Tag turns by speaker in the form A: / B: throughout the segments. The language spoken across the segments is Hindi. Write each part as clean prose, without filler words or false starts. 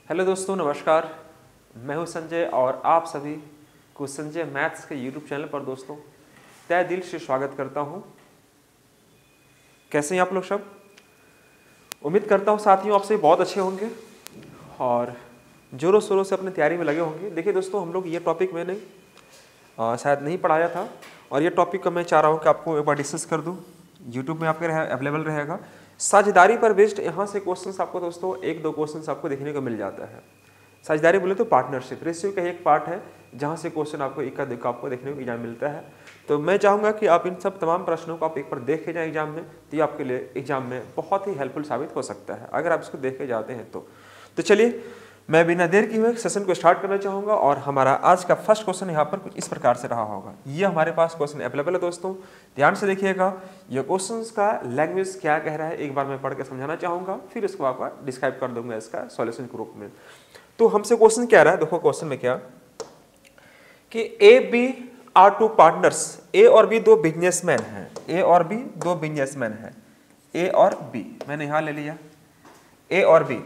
A: हेलो दोस्तों, नमस्कार। मैं हूं संजय और आप सभी को संजय मैथ्स के यूट्यूब चैनल पर दोस्तों तहे दिल से स्वागत करता हूं। कैसे हैं आप लोग सब? उम्मीद करता हूं साथियों आप सभी बहुत अच्छे होंगे और जोरों शोरों से अपनी तैयारी में लगे होंगे। देखिए दोस्तों, हम लोग ये टॉपिक मैंने शायद नहीं पढ़ाया था और ये टॉपिक को मैं चाह रहा हूँ कि आपको एक बार डिस्कस कर दूँ। यूट्यूब में आपके अवेलेबल रहेगा। साझेदारी पर बेस्ड यहाँ से क्वेश्चंस आपको दोस्तों एक दो क्वेश्चंस आपको देखने को मिल जाता है। साझेदारी बोले तो पार्टनरशिप रेशियो का एक पार्ट है जहाँ से क्वेश्चन आपको एक का आपको देखने को एग्जाम मिलता है। तो मैं चाहूँगा कि आप इन सब तमाम प्रश्नों को आप एक बार देख के जाएँ एग्जाम में, तो ये आपके लिए एग्जाम में बहुत ही हेल्पफुल साबित हो सकता है अगर आप इसको देख के जाते हैं तो चलिए मैं बिना देर किए हुए सेशन को स्टार्ट करना चाहूँगा और हमारा आज का फर्स्ट क्वेश्चन यहाँ पर कुछ इस प्रकार से रहा होगा। ये हमारे पास क्वेश्चन अवेलेबल है दोस्तों, ध्यान से देखिएगा। ये क्वेश्चन का लैंग्वेज क्या कह रहा है एक बार मैं पढ़ के समझाना चाहूँगा, फिर इसको आपका डिस्क्राइब कर दूंगा इसका सॉल्यूशन के रूप में। तो हमसे क्वेश्चन क्या रहा है, देखो क्वेश्चन में क्या कि A B are two partners. A और बी दो बिजनेसमैन हैं, ए और बी दो बिजनेसमैन हैं, ए और बी मैंने यहाँ ले लिया ए और बी।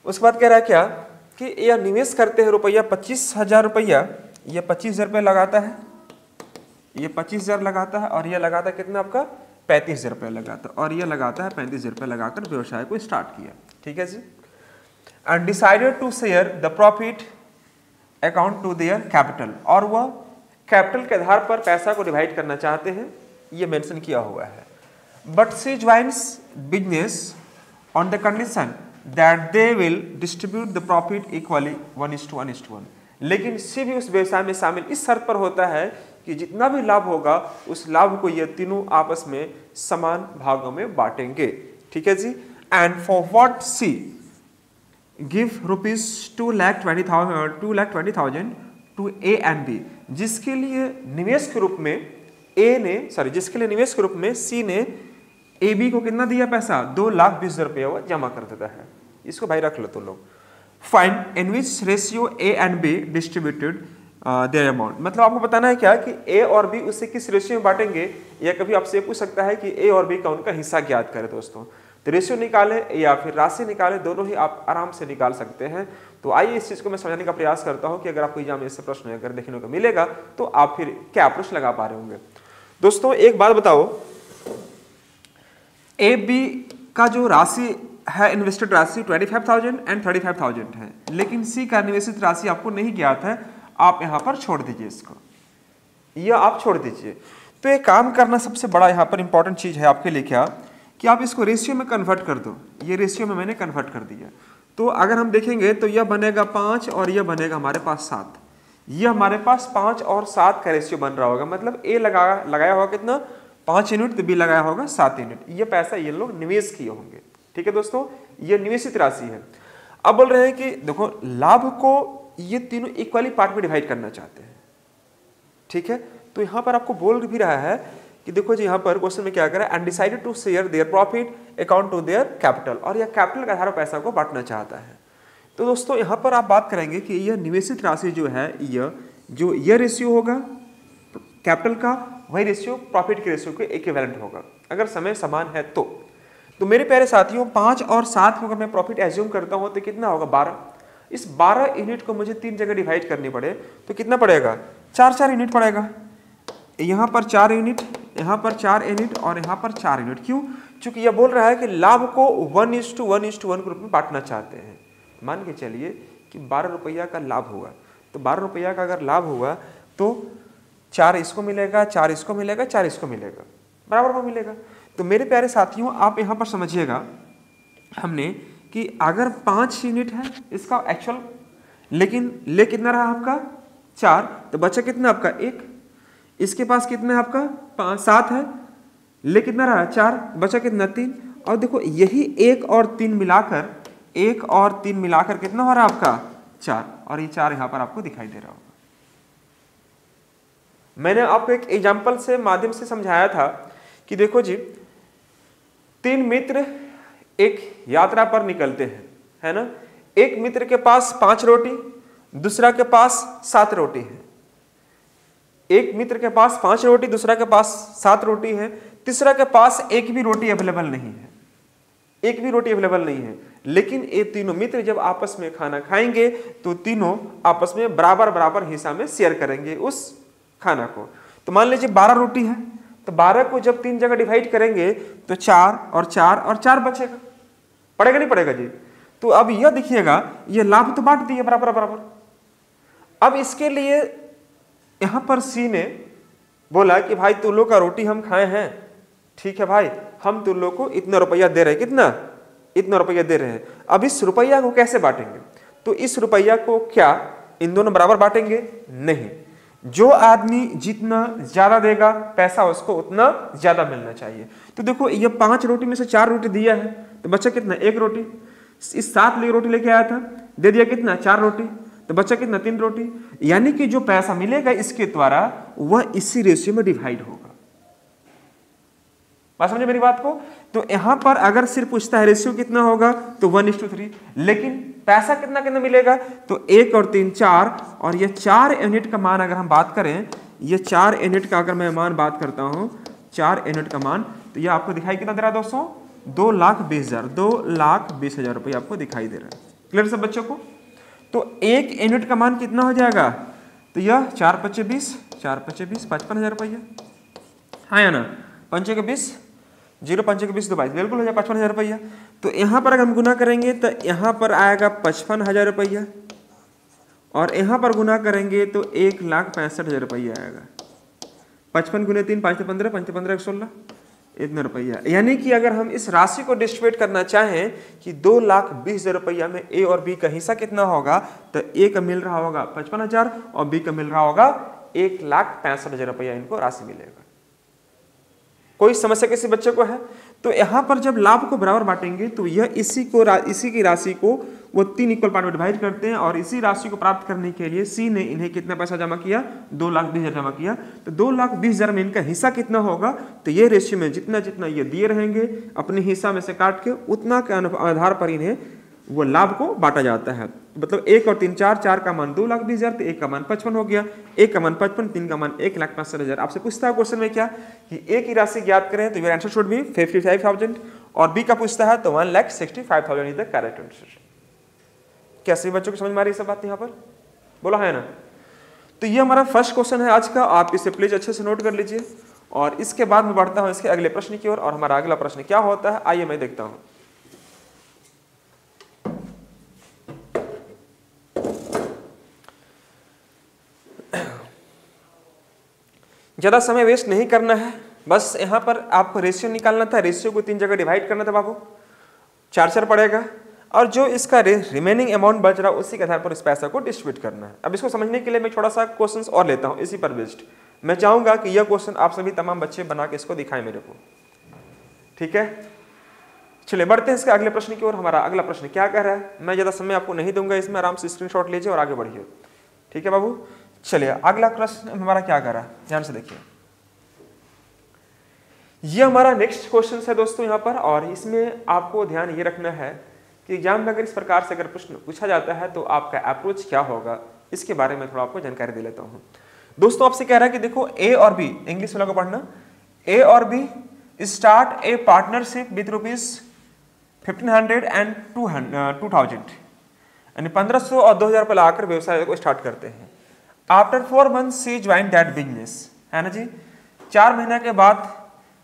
A: उसके बाद कह रहा है क्या कि ये निवेश करते हैं रुपया 25,000 रुपया, ये 25,000 रुपये लगाता है, ये 25,000 लगाता है और ये लगाता है कितना आपका 35,000 रुपये लगाता है और ये लगाता है 35,000 रुपये लगाकर व्यवसाय को स्टार्ट किया। ठीक है जी। And decided to share the profit account to their capital, और वह कैपिटल के आधार पर पैसा को डिवाइड करना चाहते हैं, ये मेंशन किया हुआ है। But she joins business on the condition that they will distribute the profit equally 1:1:1। लेकिन सी भी उस व्यवसाय में शामिल इस शर्त पर होता है कि जितना भी लाभ होगा उस लाभ को ये तीनों आपस में समान भागों में बांटेंगे। ठीक है जी। And for what C give rupees 2,20,000 to A and B, जिसके लिए निवेश के रूप में जिसके लिए निवेश के रूप में सी ने ए बी को कितना दिया पैसा 2,20,000 रुपया वो जमा कर देता है। इसको भाई रख लो तो लोग। Find in which ratio A and be distributed their amount, मतलब आपको बताना है क्या कि ए और बी उसे किस रेशियो में बांटेंगे, या कभी आपसे पूछ सकता है कि ए और बी का उनका हिस्सा ज्ञात करें दोस्तों। तो रेशियो निकाले या फिर राशि निकाले, दोनों ही आप आराम से निकाल सकते हैं। तो आइए इस चीज को मैं समझाने का प्रयास करता हूं कि अगर आपको एग्जाम में इससे प्रश्न अगर देखने को मिलेगा तो आप फिर क्या प्रश्न लगा पा रहे होंगे। दोस्तों एक बात बताओ, ए बी का जो राशि है इन्वेस्टेड राशि 25,000 एंड 35,000 है, लेकिन सी का निवेशित राशि आपको नहीं ज्ञात है। आप यहां पर छोड़ दीजिए इसको, या आप छोड़ दीजिए। तो ये काम करना सबसे बड़ा यहां पर इंपॉर्टेंट चीज है आपके लिए क्या कि आप इसको रेशियो में कन्वर्ट कर दो। ये रेशियो में मैंने कन्वर्ट कर दिया। तो अगर हम देखेंगे तो यह बनेगा 5 और यह बनेगा हमारे पास 7। यह हमारे पास 5 और 7 का रेशियो बन रहा होगा, मतलब ए लगाया होगा कितना 5 यूनिट, तो बी लगाया होगा 7 यूनिट। ये पैसा ये लोग निवेश किए होंगे। ठीक है दोस्तों, ये निवेशित राशि है। अब बोल रहे हैं कि देखो लाभ को ये तीनों इक्वली पार्ट में डिवाइड करना चाहते हैं। ठीक है, तो यहां पर आपको बोल भी रहा है कि देखो जी, यहां पर क्वेश्चन में क्या करा, and decided to share their profit account to their capital, और यह कैपिटल के आधार पर पैसा को बांटना चाहता है। तो दोस्तों यहां पर आप बात करेंगे कि यह निवेशित राशि जो है, यह रेशियो होगा कैपिटल का, वही रेशियो प्रॉफिट के रेशियो के इक्विवेलेंट होगा अगर समय समान है तो मेरे प्यारे साथियों 5 और 7 को अगर मैं प्रॉफिट एज्यूम करता हूं तो कितना होगा 12। इस 12 यूनिट को मुझे 3 जगह डिवाइड करनी पड़े तो कितना पड़ेगा 4 यूनिट पड़ेगा। यहां पर 4 यूनिट, यहां पर 4 यूनिट और यहां पर 4 यूनिट। क्यों? क्योंकि यह बोल रहा है कि लाभ को 1:1:1 ग्रुप में बांटना चाहते हैं। मान के चलिए कि 12 रुपया का लाभ हुआ, तो 12 रुपया का अगर लाभ हुआ तो 4 इसको मिलेगा, 4 इसको मिलेगा, 4 इसको मिलेगा, बराबर में मिलेगा। तो मेरे प्यारे साथियों आप यहां पर समझिएगा हमने कि अगर 5 यूनिट है इसका एक्चुअल, लेकिन ले कितना रहा आपका 4, तो बचा कितना आपका 1। इसके पास कितना है आपका 7 है, ले कितना रहा 4, बचा कितना 3। और देखो यही 1 और 3 मिलाकर कितना हो रहा है आपका 4, और ये 4 यहां पर आपको दिखाई दे रहा होगा। मैंने आपको एक एग्जाम्पल से माध्यम से समझाया था कि देखो जी 3 मित्र एक यात्रा पर निकलते हैं, है ना। एक मित्र के पास 5 रोटी, दूसरा के पास 7 रोटी है। एक मित्र के पास 5 रोटी, दूसरा के पास 7 रोटी है, तीसरा के पास एक भी रोटी अवेलेबल नहीं है। एक भी रोटी अवेलेबल नहीं है। लेकिन ये तीनों मित्र जब आपस में खाना खाएंगे तो तीनों आपस में बराबर बराबर हिस्सा में शेयर करेंगे उस खाना को। तो मान लीजिए 12 रोटी है, तो 12 को जब 3 जगह डिवाइड करेंगे तो 4 और 4 और 4 बचेगा, पड़ेगा नहीं पड़ेगा जी। तो अब यह देखिएगा, ये लाभ तो बांट दिए बराबर बराबर। अब इसके लिए यहां पर सी ने बोला कि भाई तुम लोग का रोटी हम खाए हैं, ठीक है भाई, हम तुम लोग को इतना रुपया दे रहे हैं, कितना, इतना रुपया दे रहे हैं। अब इस रुपया को कैसे बांटेंगे? तो इस रुपया को क्या इन दोनों बराबर बांटेंगे? नहीं, जो आदमी जितना ज्यादा देगा पैसा उसको उतना ज्यादा मिलना चाहिए। तो देखो ये 5 रोटी में से 4 रोटी दिया है, तो बच्चा कितना, 1 रोटी। इस 7 रोटी लेके आया था, दे दिया कितना, 4 रोटी, तो बच्चा कितना, 3 रोटी। यानी कि जो पैसा मिलेगा इसके द्वारा वह इसी रेशियो में डिवाइड होगा। बात समझे मेरी बात को? तो यहां पर अगर सिर्फ पूछता है रेशियो कितना होगा तो 1:3, लेकिन पैसा कितना कितना मिलेगा तो 1 और 3 4, और ये 4 यूनिट का मान अगर हम बात करें, ये 4 यूनिट का अगर मैं मान बात करता हूं, 4 यूनिट का मान, तो ये आपको दिखाई कितना दे रहा है दोस्तों, 2,20,000, 2,20,000 रुपये आपको दिखाई दे रहा है। क्लियर सब बच्चों को? तो 1 यूनिट का मान कितना हो जाएगा, तो यह 4×5=20, 4×5=20, 55,000 रुपया, हाँ या ना, 5×20, 0×5=20 तो 22, बिल्कुल हो जाए 55,000 रुपया। तो यहाँ पर अगर हम गुना करेंगे तो यहाँ पर आएगा 55,000 रुपया, और यहाँ पर गुना करेंगे तो 1,65,000 रुपया आएगा। 55 × 3 5 15, 5 15 16, इतना रुपया। यानी कि अगर हम इस राशि को डिस्ट्रीब्यूट करना चाहें कि 2,20,000 रुपया में ए और बी का हिस्सा कितना होगा, तो ए का मिल रहा होगा 55,000 और बी का मिल रहा होगा 1,65,000 रुपया, इनको राशि मिलेगा। कोई समस्या किसी बच्चे को है? तो यहां पर जब लाभ को बराबर बांटेंगे तो यह इसी की राशि को वो 3 इक्वल पार्ट में डिवाइड करते हैं, और इसी राशि को प्राप्त करने के लिए सी ने इन्हें कितना पैसा जमा किया, 2,20,000 जमा किया। तो 2,20,000 में इनका हिस्सा कितना होगा, तो ये रेशियो में जितना जितना ये दिए रहेंगे अपने हिस्सा में से काट के उतना के आधार पर इन्हें वो लाभ को बांटा जाता है। मतलब 1 और 3 4, 4 का मान 2,20,000, तो 1 का मान 55 हो गया, 1 का मान 55, 3 का मान 1,65,000। आपसे पूछता है क्वेश्चन में क्या कि ए की राशि ज्ञात करें, तो योर आंसर शुड बी 55,000, और बी का पूछता है तो 1,65,000 इज द करेक्ट आंसर। क्या सभी बच्चों को समझ में आ रही है सब बात यहाँ पर? बोला है ना? तो ये हमारा फर्स्ट क्वेश्चन है आज का, आप इसे प्लीज अच्छे से नोट कर लीजिए। और इसके बाद मैं बढ़ता हूँ इसके अगले प्रश्न की ओर, और हमारा अगला प्रश्न क्या होता है आइए मैं देखता हूँ। ज्यादा समय वेस्ट नहीं करना है, बस यहाँ पर आपको रेशियो निकालना था, रेशियो को 3 जगह डिवाइड करना था बाबू, 4 पड़ेगा, और जो इसका रिमेनिंग अमाउंट बच रहा है उसी के आधार पर इस पैसा को डिस्ट्रीब्यूट करना है। अब इसको समझने के लिए मैं थोड़ा सा क्वेश्चंस और लेता हूँ इसी पर बेस्ड। मैं चाहूंगा कि यह क्वेश्चन आप सभी तमाम बच्चे बना के इसको दिखाएं मेरे को, ठीक है? चलिए बढ़ते हैं इसके अगले प्रश्न की ओर। हमारा अगला प्रश्न क्या कह रहा है, मैं ज्यादा समय आपको नहीं दूंगा इसमें, आराम से स्क्रीनशॉट लीजिए और आगे बढ़िए, ठीक है बाबू? चलिए अगला प्रश्न हमारा क्या कर रहा है, ध्यान से देखिए। ये हमारा नेक्स्ट क्वेश्चन है दोस्तों यहाँ पर, और इसमें आपको ध्यान ये रखना है कि एग्जाम में अगर इस प्रकार से अगर प्रश्न पूछा जाता है तो आपका अप्रोच क्या होगा, इसके बारे में थोड़ा आपको जानकारी दे लेता हूँ। दोस्तों आपसे कह रहा है कि देखो ए और बी, इंग्लिश वाला को पढ़ना, ए और B start a partnership with ₹1,500 and 2,000, यानी 1,500 और 2,000 रुपये लाकर व्यवसाय को स्टार्ट करते हैं। After 4 months C join that business, है ना जी, 4 महीने के बाद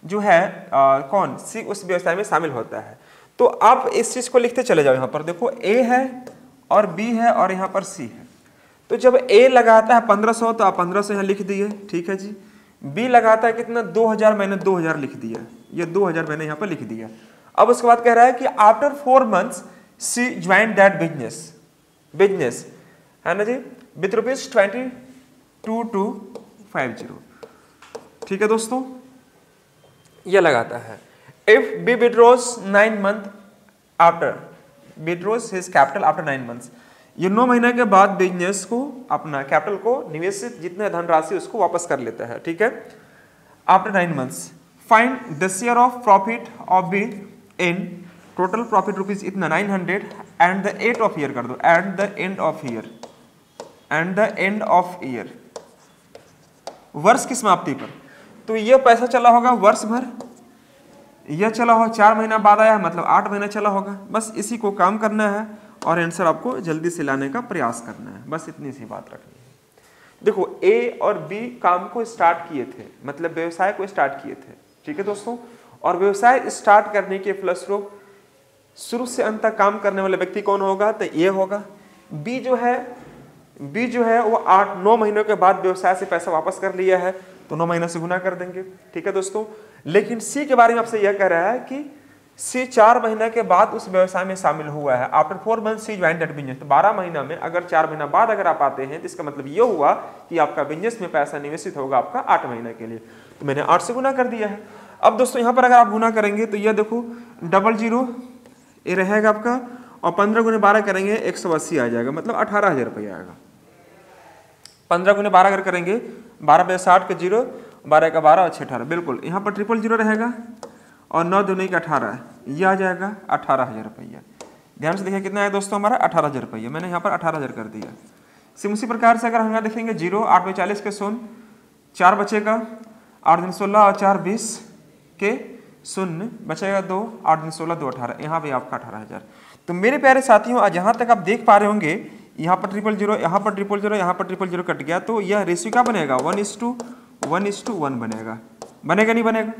A: जो है कौन सी उस व्यवसाय में शामिल होता है। तो आप इस चीज को लिखते चले जाओ। यहाँ पर देखो ए है और बी है और यहाँ पर सी है। तो जब ए लगाता है 1,500 तो आप 1,500 यहाँ लिख दिए, ठीक है जी। बी लगाता है कितना 2,000, मैंने 2,000 लिख दिया, ये 2,000 मैंने यहाँ पर लिख दिया। अब उसके बाद कह रहा है कि after 4 months C join that business, है ना जी, विथ ₹22,250, ठीक है दोस्तों, यह लगाता है। If B withdraws 9 months after withdraws his capital after 9 months, ये 9 महीने के बाद बिजनेस को अपना कैपिटल को निवेशित जितने धनराशि उसको वापस कर लेता है, ठीक है। After 9 months find the share of profit of be in total profit rupees इतना 900 and the end of year कर दो, and the end of year, वर्ष की समाप्ति पर। तो ये पैसा चला होगा वर्ष भर, यह चला हो 4 महीना बाद आया मतलब 8 महीना चला होगा। बस इसी को काम करना है और आंसर आपको जल्दी से लाने का प्रयास करना है, बस इतनी सी बात रखनी है। देखो ए और बी काम को स्टार्ट किए थे, मतलब व्यवसाय को स्टार्ट किए थे, ठीक है दोस्तों। और व्यवसाय स्टार्ट करने के फलस्वरूप शुरू से अंत तक काम करने वाला व्यक्ति कौन होगा, तो ये होगा। बी जो है वो 8-9 महीनों के बाद व्यवसाय से पैसा वापस कर लिया है तो 9 महीनों से गुना कर देंगे, ठीक है दोस्तों। लेकिन सी के बारे में आपसे यह कह रहा है कि सी 4 महीने के बाद उस व्यवसाय में शामिल हुआ है। After 4 month C join that business. तो 12 महीना में अगर 4 महीना बाद अगर आप आते हैं तो इसका मतलब ये हुआ कि आपका बिजनेस में पैसा निवेशित होगा आपका 8 महीने के लिए। तो मैंने 8 से गुना कर दिया है। अब दोस्तों यहाँ पर अगर आप गुना करेंगे तो यह देखो 00 ये रहेगा आपका और 15 गुने 12 करेंगे 180 आ जाएगा, मतलब 18,000 रुपया आएगा। 15 गुने 12 अगर करेंगे 12 पे 60 के 0, 12 का 12 और 6 18, बिल्कुल यहाँ पर 000 रहेगा और 9 दूनी का 18, यह आ जाएगा 18,000 रुपया। ध्यान से देखिए कितना है दोस्तों हमारा 18,000 रुपया। मैंने यहाँ पर 18,000 कर दिया। सिम उसी प्रकार से अगर हम यहाँ देखेंगे 0, 8 में 40 के 0, 4 बचेगा, 8 दिन 16 और 4 20 के 0 बचेगा 2, 8 दिन 16 2 18, यहाँ भी आपका 18,000। तो मेरे प्यारे साथियों आज यहाँ तक आप देख पा रहे होंगे, यहाँ पर 000, यहाँ पर 000, यहाँ पर 000 कट गया, तो यह रेशियो क्या बनेगा 1:1 बनेगा। बनेगा नहीं बनेगा।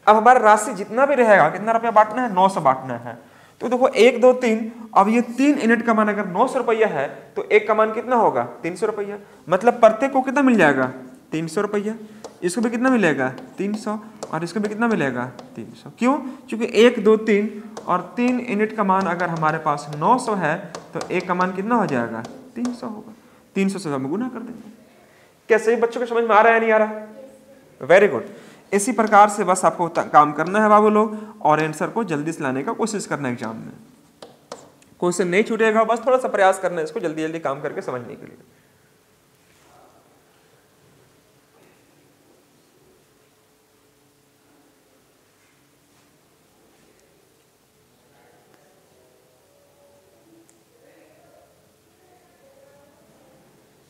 A: अब हमारा राशि जितना भी रहेगा कितना रुपया बांटना है, 900 बांटना है। तो देखो 1 2 3, अब ये 3 यूनिट का मान अगर 900 रुपया है तो एक का मान कितना होगा 300 रुपया। मतलब प्रत्येक को कितना मिल जाएगा 300 रुपया। इसको भी कितना मिलेगा 300 और इसको भी कितना मिलेगा 300। क्यों? क्योंकि 1 2 3 और 3 यूनिट का मान अगर हमारे पास 900 है तो एक का मान कितना हो जाएगा 300 होगा। 300 से हम गुना कर देंगे। कैसे बच्चों को समझ में आ रहा है नहीं आ रहा? Very good. इसी प्रकार से बस आपको काम करना है बाबू लोग और आंसर को जल्दी से लाने का कोशिश करना है। एग्जाम में क्वेश्चन नहीं छूटेगा, बस थोड़ा सा प्रयास करना है इसको जल्दी जल्दी काम करके समझने के लिए।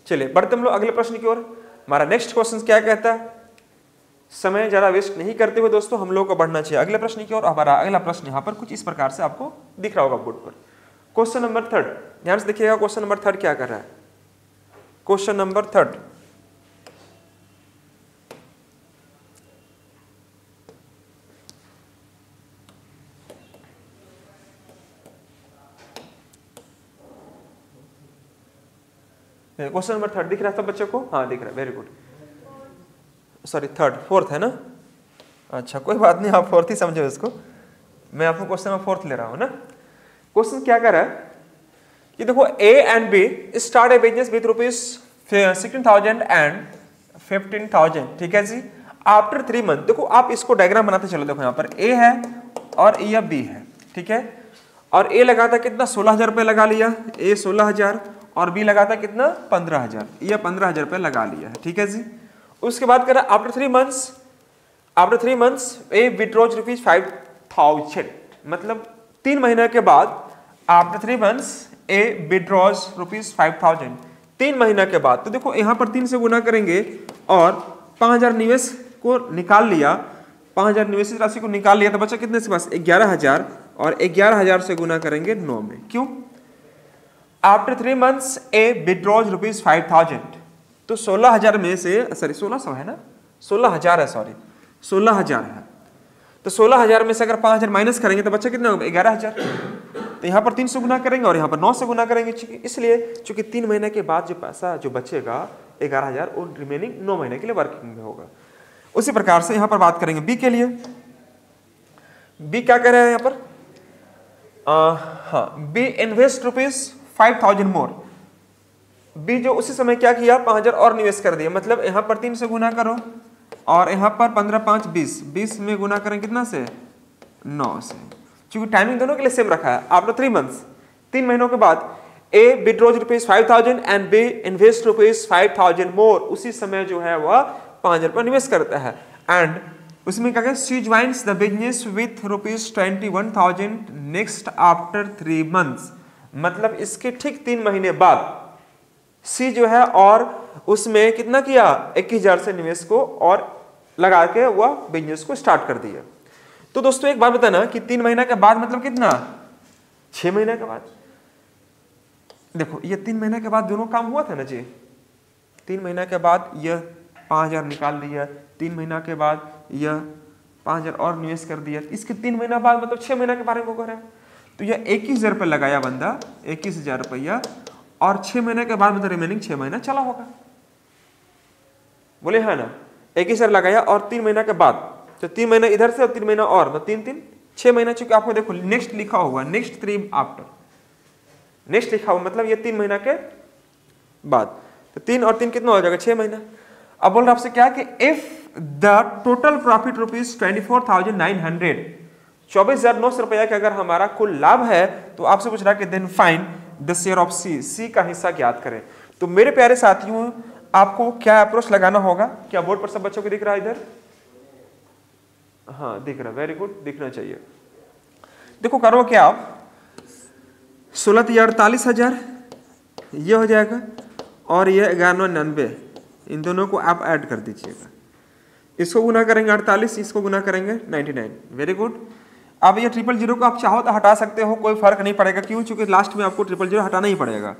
A: चलिए बढ़ते हम लोग अगले प्रश्न की ओर। हमारा नेक्स्ट क्वेश्चन क्या कहता है, समय ज्यादा वेस्ट नहीं करते हुए दोस्तों हम लोग को बढ़ना चाहिए अगले प्रश्न की ओर। हमारा अगला प्रश्न यहाँ पर कुछ इस प्रकार से आपको दिख रहा होगा बोर्ड पर। क्वेश्चन नंबर 3, ध्यान से देखिएगा क्वेश्चन नंबर 3 क्या कर रहा है। क्वेश्चन नंबर 3, क्वेश्चन नंबर 3 दिख रहा है सब बच्चों को? हाँ दिख रहा है, वेरी गुड। सॉरी 4th है ना? अच्छा कोई बात नहीं, आप 4th ही समझो इसको, मैं आपको क्वेश्चन नंबर 4th ले रहा हूं ना। क्वेश्चन क्या कर रहा है कि देखो A and B start A business with ₹16,000 and 15,000, ठीक है जी। आफ्टर 3 मंथ, देखो आप इसको डायग्राम बनाते चलो। देखो यहाँ पर A है और यह B है, ठीक है। और A लगा था कितना 16,000 रुपये लगा लिया, A 16,000 और B लगा था कितना 15,000, यह 15,000 रुपये लगा लिया है, ठीक है जी। उसके बाद करा आफ्टर 3 मंथ्स ए विड्रॉज ₹5,000, मतलब 3 महीने के बाद आफ्टर 3 मंथ्स ए विड्रॉज ₹5,000, 3 महीने के बाद। तो देखो यहाँ पर 3 से गुना करेंगे और 5,000 निवेश को निकाल लिया, 5,000 निवेशित राशि को निकाल लिया तो बचा कितने से पास 11,000 और 11,000 से गुना करेंगे 9 में। क्यों? आफ्टर 3 मंथ्स ए विड्रॉज ₹5,000, तो 16,000 में से सॉरी 1600 है ना, 16,000 है, सॉरी 16,000 है। तो 16,000 में से अगर 5,000 माइनस करेंगे तो बच्चा कितना होगा 11,000। तो यहाँ पर 3 से गुना करेंगे और यहाँ पर 9 से गुना करेंगे, इसलिए चूंकि 3 महीने के बाद जो पैसा जो बचेगा 11,000 वो रिमेनिंग 9 महीने के लिए वर्किंग में होगा। उसी प्रकार से यहाँ पर बात करेंगे बी के लिए। बी क्या कह रहे हैं यहाँ पर? हाँ, बी इन्वेस्ट ₹5,000 मोर। बी जो उसी समय क्या किया 5,000 और निवेश कर दिया, मतलब यहाँ पर 3 से गुना करो और यहाँ पर 15 5 20, 20 में गुना करें कितना से 9 से, क्योंकि टाइमिंग दोनों के लिए सेम रखा है। आफ्टर 3 मंथ्स, 3 महीनों के बाद ए विड्रॉज ₹5,000 एंड बी इन्वेस्ट ₹5,000 मोर, उसी समय जो है वह 5,000 रुपये निवेश करता है। एंड उसमें क्या कहते हैं she joins the business with ₹21,000 next after 3 months, मतलब इसके ठीक 3 महीने बाद सी जो है और उसमें कितना किया 21,000 से निवेश को और लगा के वह बिजनेस को स्टार्ट कर दिया। तो दोस्तों एक बात बताना कि 3 महीना के बाद मतलब कितना, 6 महीना के बाद। देखो ये 3 महीना के बाद दोनों काम हुआ था ना जी। 3 महीना के बाद यह 5,000 निकाल दिया, 3 महीना के बाद यह 5,000 और निवेश कर दिया, इसके 3 महीना बाद मतलब 6 महीना के बारे में कर रहा है। तो यह 21,000 रुपये लगाया बंदा, 21,000 रुपया, और 6 महीने के बाद मतलब रिमेनिंग 6 महीना चला होगा, बोले है ना। 21,000 लगाया और 3 महीना के बाद, तो 3 महीना इधर से और 3 महीना और, मतलब 3 6 महीना। चूंकि आपको देखो नेक्स्ट लिखा हुआ, नेक्स्ट 3 आफ्टर, नेक्स्ट लिखा हुआ मतलब ये 3 महीना के बाद, तो 3 और 3 कितना हो जाएगा, 6 महीना। अब बोल रहा आपसे क्या कि if the total profit rupees 24,900, 24,900 रुपया का अगर हमारा कुल लाभ है, तो आपसे पूछ रहा है कि then find the share of C, C का हिस्सा ज्ञात करें। तो मेरे प्यारे साथियों आपको क्या अप्रोच लगाना होगा, क्या बोर्ड पर सब बच्चों को दिख रहा है इधर, हाँ दिख रहा, वेरी गुड, दिखना चाहिए। देखो करो क्या आप, 16,48,000 ये हो जाएगा और ये 11,99, इन दोनों को आप ऐड कर दीजिएगा। इसको गुना करेंगे 48, इसको गुना करेंगे 99, वेरी गुड। अब ये 000 को आप चाहो तो हटा सकते हो, कोई फर्क नहीं पड़ेगा, क्यों, चूंकि लास्ट में आपको 000 हटाना ही पड़ेगा।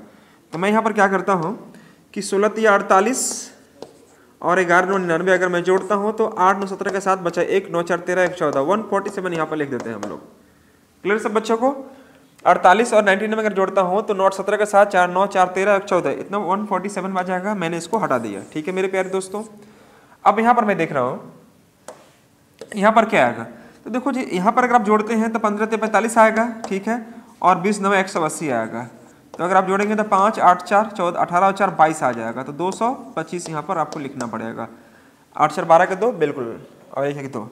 A: तो मैं यहाँ पर क्या करता हूँ कि 16,48 और 11,99 अगर मैं जोड़ता हूँ तो 8 9 17 के साथ बचा 1 9 4 13 1 14, 147 यहाँ पर लिख देते हैं हम लोग। क्लियर सब बच्चों को। 48 और 99 अगर जोड़ता हूँ तो 9 17 के साथ 4 9 4 13 1 14, इतना 147 बच जाएगा। मैंने इसको हटा दिया, ठीक है मेरे प्यारे दोस्तों। अब यहाँ पर मैं देख रहा हूँ यहाँ पर क्या आएगा, तो देखो जी यहाँ पर अगर आप जोड़ते हैं तो 15 से 45 आएगा, ठीक है, और 20 9 180 आएगा। तो अगर आप जोड़ेंगे तो 5 8 4 14 18 और 4 22 आ जाएगा, तो 225 यहाँ पर आपको लिखना पड़ेगा। 8 4 12 के 2 बिल्कुल, और 1 2,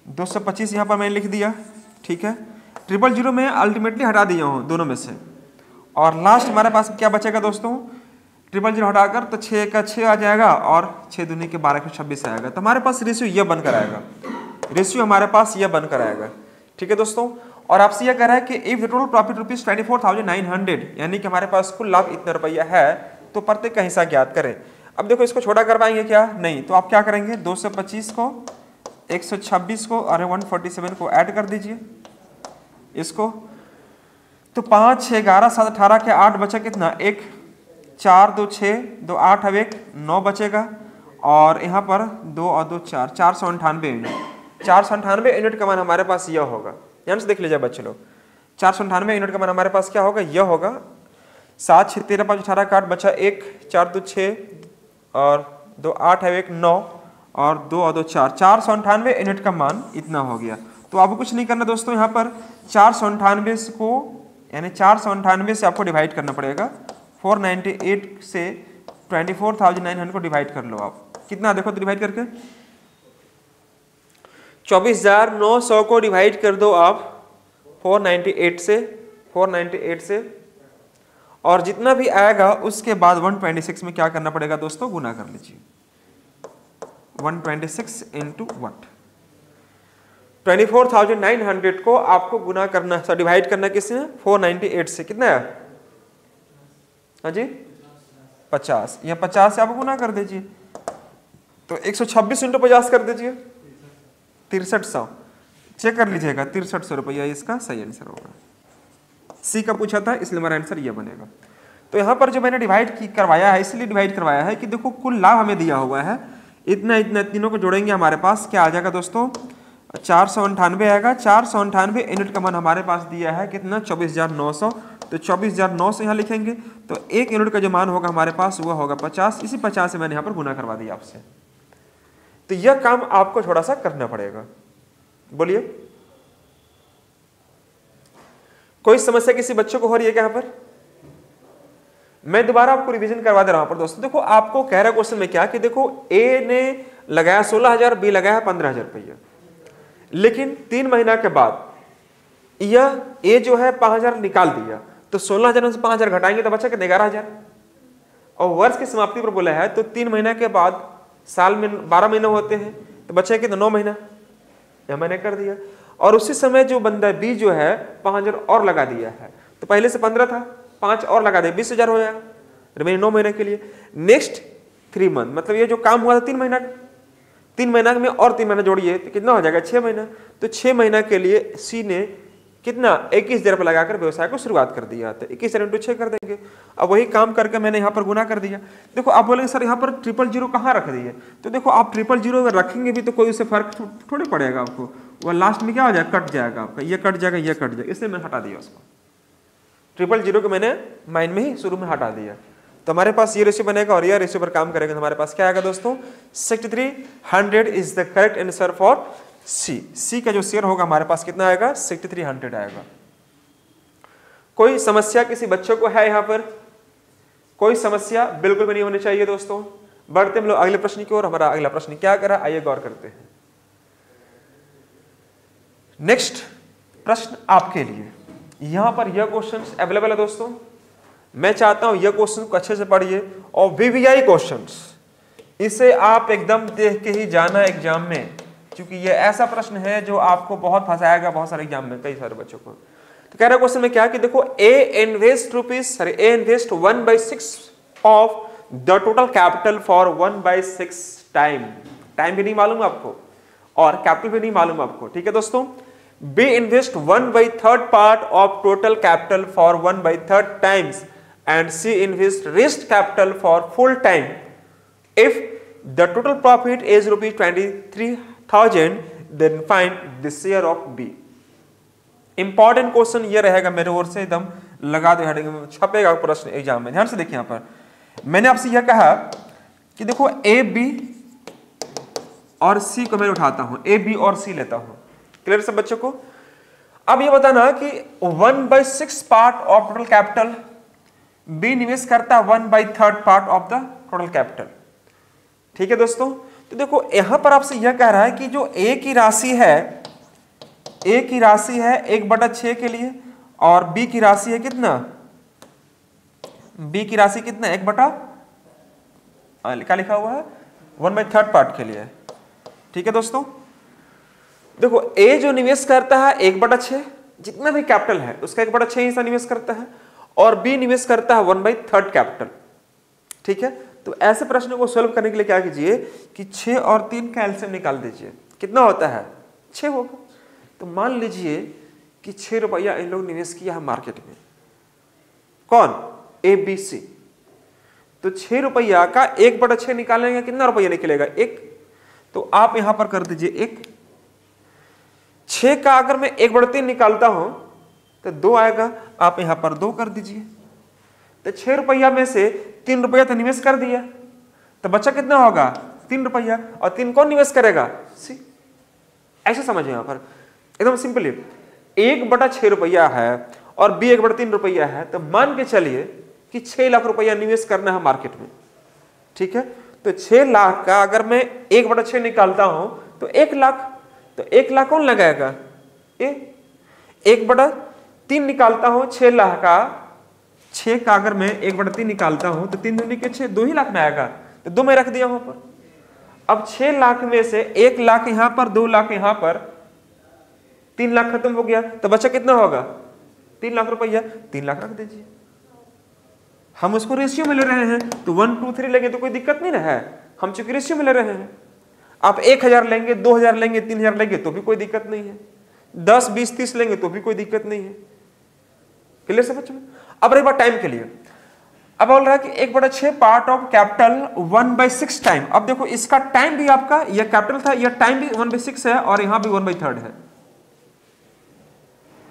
A: 225 यहाँ पर मैंने लिख दिया, ठीक है। 000 में अल्टीमेटली हटा दिया हूँ दोनों में से, और लास्ट हमारे पास क्या बचेगा दोस्तों, 000 हटाकर तो 6 का 6 आ जाएगा और 6 दूनी के 12 के 26 आएगा। तो हमारे पास रेशियो यह बनकर आएगा, रेशियो हमारे पास यह बनकर आएगा, ठीक है दोस्तों। और आपसे यह कह रहा है कि if the total profit rupees 24,900, यानी कि हमारे पास कुल लाभ इतना रुपया है, तो प्रत्येक का हिस्सा ज्ञात करें। अब देखो इसको छोटा कर पाएंगे क्या, नहीं, तो आप क्या करेंगे, 225 को 126 को और 147 को ऐड कर दीजिए इसको, तो 5 6 11 7 18 के 8 बचा कितना, 1 4 2 6 2 8 अब 1 9 बचेगा, और यहाँ पर 2 और 2 4 498 यूनिट। 498 यूनिट का मान हमारे पास यह होगा, ध्यान से देख लीजिए बच्चे लोग। 498 यूनिट का मान हमारे पास क्या होगा, यह होगा। 7 6 13 5 18 का 8 बचा 1 4 2 6 और 2 8 है 1 9 और 2 और 2 4, 498 यूनिट का मान इतना हो गया। तो आपको कुछ नहीं करना दोस्तों, यहाँ पर 498 को यानी 498 से आपको डिवाइड करना पड़ेगा। 498 से 24,900 को डिवाइड कर लो आप, कितना देखो तो डिवाइड करके 24,900 को डिवाइड कर दो आप 498 से, और जितना भी आएगा उसके बाद 126 में क्या करना पड़ेगा दोस्तों, गुना कर लीजिए। 126 इंटू 1, 24,900 को आपको गुना करना, डिवाइड करना किससे, 498 से, कितना है, हाँ जी 50, या 50 से आप गुना कर दीजिए, तो 126 इंटू 50 कर दीजिए, 6300। चेक कर लीजिएगा, 6300 रुपया इसका सही आंसर होगा। सी का पूछा था इसलिए हमारा आंसर यह बनेगा। तो यहाँ पर जो मैंने डिवाइड करवाया है, इसलिए डिवाइड करवाया है कि देखो कुल लाभ हमें दिया हुआ है, इतना इतना तीनों को जोड़ेंगे हमारे पास क्या आ जाएगा दोस्तों, 498 आएगा। 498 यूनिट का मान हमारे पास दिया है कितना, 24,900, तो 24,900 यहाँ लिखेंगे, तो 1 यूनिट का जो मान होगा हमारे पास वह होगा 50, इसी 50 से मैंने यहाँ पर गुना करवा दिया आपसे। तो यह काम आपको थोड़ा सा करना पड़ेगा, बोलिए कोई समस्या किसी बच्चों को हो रही है क्या यहाँ पर? मैं दोबारा आपको रिवीजन करवा दे रहा हूं पर दोस्तों, देखो आपको कह रहा क्वेश्चन में क्या कि देखो ए ने लगाया 16,000, बी लगाया 15,000 रुपया, लेकिन 3 महीना के बाद यह ए जो है 5,000 निकाल दिया, तो 16,000 में से 5,000 घटाएंगे तो बचा कितना, 11,000। और वर्ष की समाप्ति पर बोला है तो 3 महीना के बाद साल में 12 महीने होते हैं, तो बचे कितना, 9 महीना, यह मैंने कर दिया। और उसी समय जो बंदा बी जो है 5,000 और लगा दिया है, तो पहले से 15 था, 5 और लगा दे 20,000 हो जाएगा रिमेनिंग 9 महीने के लिए। नेक्स्ट 3 मंथ, मतलब ये जो काम हुआ था 3 महीना, 3 महीना में और 3 महीना जोड़िए तो कितना हो जाएगा 6 महीना। तो 6 महीना के लिए सी ने कितना 21,000 रुपये लगाकर व्यवसाय को शुरुआत कर दिया। तो 21,000 × 6 कर देंगे। अब वही काम करके मैंने यहाँ पर गुना कर दिया। देखो आप बोलेंगे सर यहाँ पर 000 कहाँ रख दिए, तो देखो आप 000 अगर रखेंगे भी तो कोई उससे फर्क थोड़ी पड़ेगा आपको, वह लास्ट में क्या हो जाएगा, कट जाएगा आपका, ये कट जाएगा, ये कट जाएगा, इसलिए मैंने हटा दिया उसको। 000 को मैंने माइंड में ही शुरू में हटा दिया। तो हमारे पास ये रेशियो बनेगा और ये रेशियो पर काम करेगा तो हमारे पास क्या आएगा दोस्तों, 6300 is the correct answer for C. C का जो शेयर होगा हमारे पास कितना आएगा, 6300 आएगा। कोई समस्या किसी बच्चों को है यहाँ पर, कोई समस्या बिल्कुल भी नहीं होनी चाहिए दोस्तों। बढ़ते हम लोग अगले प्रश्न की ओर। हमारा अगला प्रश्न क्या करा, आइए गौर करते हैं। नेक्स्ट प्रश्न आपके लिए, यहां पर यह क्वेश्चंस अवेलेबल है दोस्तों। मैं चाहता हूं यह क्वेश्चन को अच्छे से पढ़िए और वीवीआई क्वेश्चंस इसे आप एकदम देख के ही जाना एग्जाम में, क्योंकि यह ऐसा प्रश्न है जो आपको बहुत फंसाएगा बहुत सारे एग्जाम में, कई सारे बच्चों को। तो कह रहा क्वेश्चन में क्या कि देखो A invest 1/6 of the total capital for 1/6 time. Time भी नहीं मालूम आपको और कैपिटल भी नहीं मालूम आपको, ठीक है दोस्तों। B invest 1/3 part of total capital for 1/3 times and C invest rest capital for full time. If the total profit is ₹23,000 then find the share of B. Important question ये रहेगा मेरे ओर से, एकदम लगा दो हेडिंग, छपेगा प्रश्न एग्जाम में। ध्यान से देखिए, यहाँ पर मैंने आपसे यह कहा कि देखो ए बी और सी को मैं उठाता हूं, ए बी और सी लेता हूं। क्लियर सब बच्चों को। अब ये बताना कि 1/6 part of total capital, B निवेश करता है 1/3 part of the total capital, ठीक है दोस्तों। तो देखो यहां पर आपसे यह कह रहा है कि जो ए की राशि है, ए की राशि है 1/6 के लिए और बी की राशि है कितना, बी की राशि कितना 1/, क्या लिखा हुआ है 1/3 पार्ट के लिए, ठीक है दोस्तों। देखो ए जो निवेश करता है 1/6, जितना भी कैपिटल है उसका 1/6 हिस्सा निवेश करता है, और बी निवेश करता है 1/3 कैपिटल, ठीक है। तो ऐसे प्रश्न को सॉल्व करने के लिए क्या कीजिए कि 6 और 3 का एलसीएम निकाल दीजिए, कितना होता है 6 होगा। तो मान लीजिए कि 6 रुपया इन लोग निवेश किया है मार्केट में, कौन, ए बी सी। तो 6 रुपया का 1/6 निकालेंगे, कितना रुपया निकलेगा 1। तो आप यहां पर कर दीजिए 1। 6 का अगर मैं 1/3 निकालता हूं तो 2 आएगा, आप यहां पर 2 कर दीजिए। तो 6 रुपया में से 3 रुपया तो निवेश कर दिया, तो बचा कितना होगा 3 रुपया, और 3 कौन निवेश करेगा, सी। ऐसे समझिए यहां पर एकदम सिंपली 1/6 रुपया है और बी 1/3 रुपया है, तो मान के चलिए कि 6 लाख रुपया निवेश करना है मार्केट में, ठीक है। तो 6 लाख का अगर मैं 1/6 निकालता हूं तो 1 लाख, तो 1 लाख कौन लगाएगा, ए। 1/3 निकालता हूं 6 लाख का, 6 का अगर मैं 1/3 निकालता हूं तो 3 दूनी के 6, 2 ही लाख में आएगा, तो 2 में रख दिया वहां पर। अब 6 लाख में से 1 लाख यहां पर, 2 लाख यहां पर, 3 लाख खत्म हो गया, तो बचा कितना होगा 3 लाख रुपया, 3 लाख रख दीजिए। हम उसको रेशियो में ले रहे हैं तो 1 2 3 लेंगे तो कोई दिक्कत नहीं ना है, हम चूंकि रेशियो में ले रहे हैं। आप 1000 लेंगे, 2000 लेंगे, 3000 लेंगे तो भी कोई दिक्कत नहीं है, 10 20 30 लेंगे तो भी कोई दिक्कत नहीं है। क्लियर समझ में। अब रही बात टाइम के लिए, अब बोल रहा है कि 1/6 पार्ट ऑफ कैपिटल 1/6 टाइम। अब देखो इसका टाइम भी आपका, यह कैपिटल था, यह टाइम भी 1/6 है और यहां भी 1/3 है,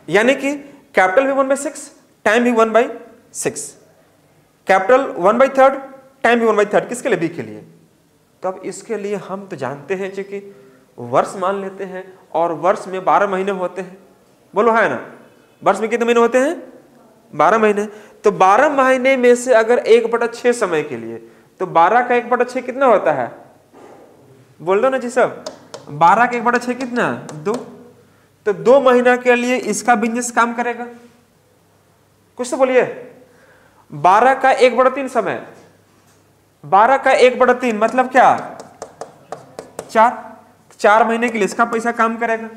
A: यानी कि कैपिटल भी 1/6, टाइम भी 1/6, कैपिटल 1/3, टाइम भी 1/3, किसके लिए, बी के लिए। तो अब इसके लिए हम तो जानते हैं कि वर्ष मान लेते हैं, और वर्ष में 12 महीने होते हैं, बोलो है ना, वर्ष में कितने महीने होते हैं 12 महीने। तो 12 महीने में से अगर 1/6 समय के लिए, तो 12 का 1/6 कितना होता है, बोल दो ना जी सब, 12 का 1/6 कितना 2। तो 2 महीना के लिए इसका बिजनेस काम करेगा, कुछ तो बोलिए। 12 का 1/3 समय, 12 का 1/3 मतलब क्या 4 महीने के लिए इसका पैसा काम करेगा।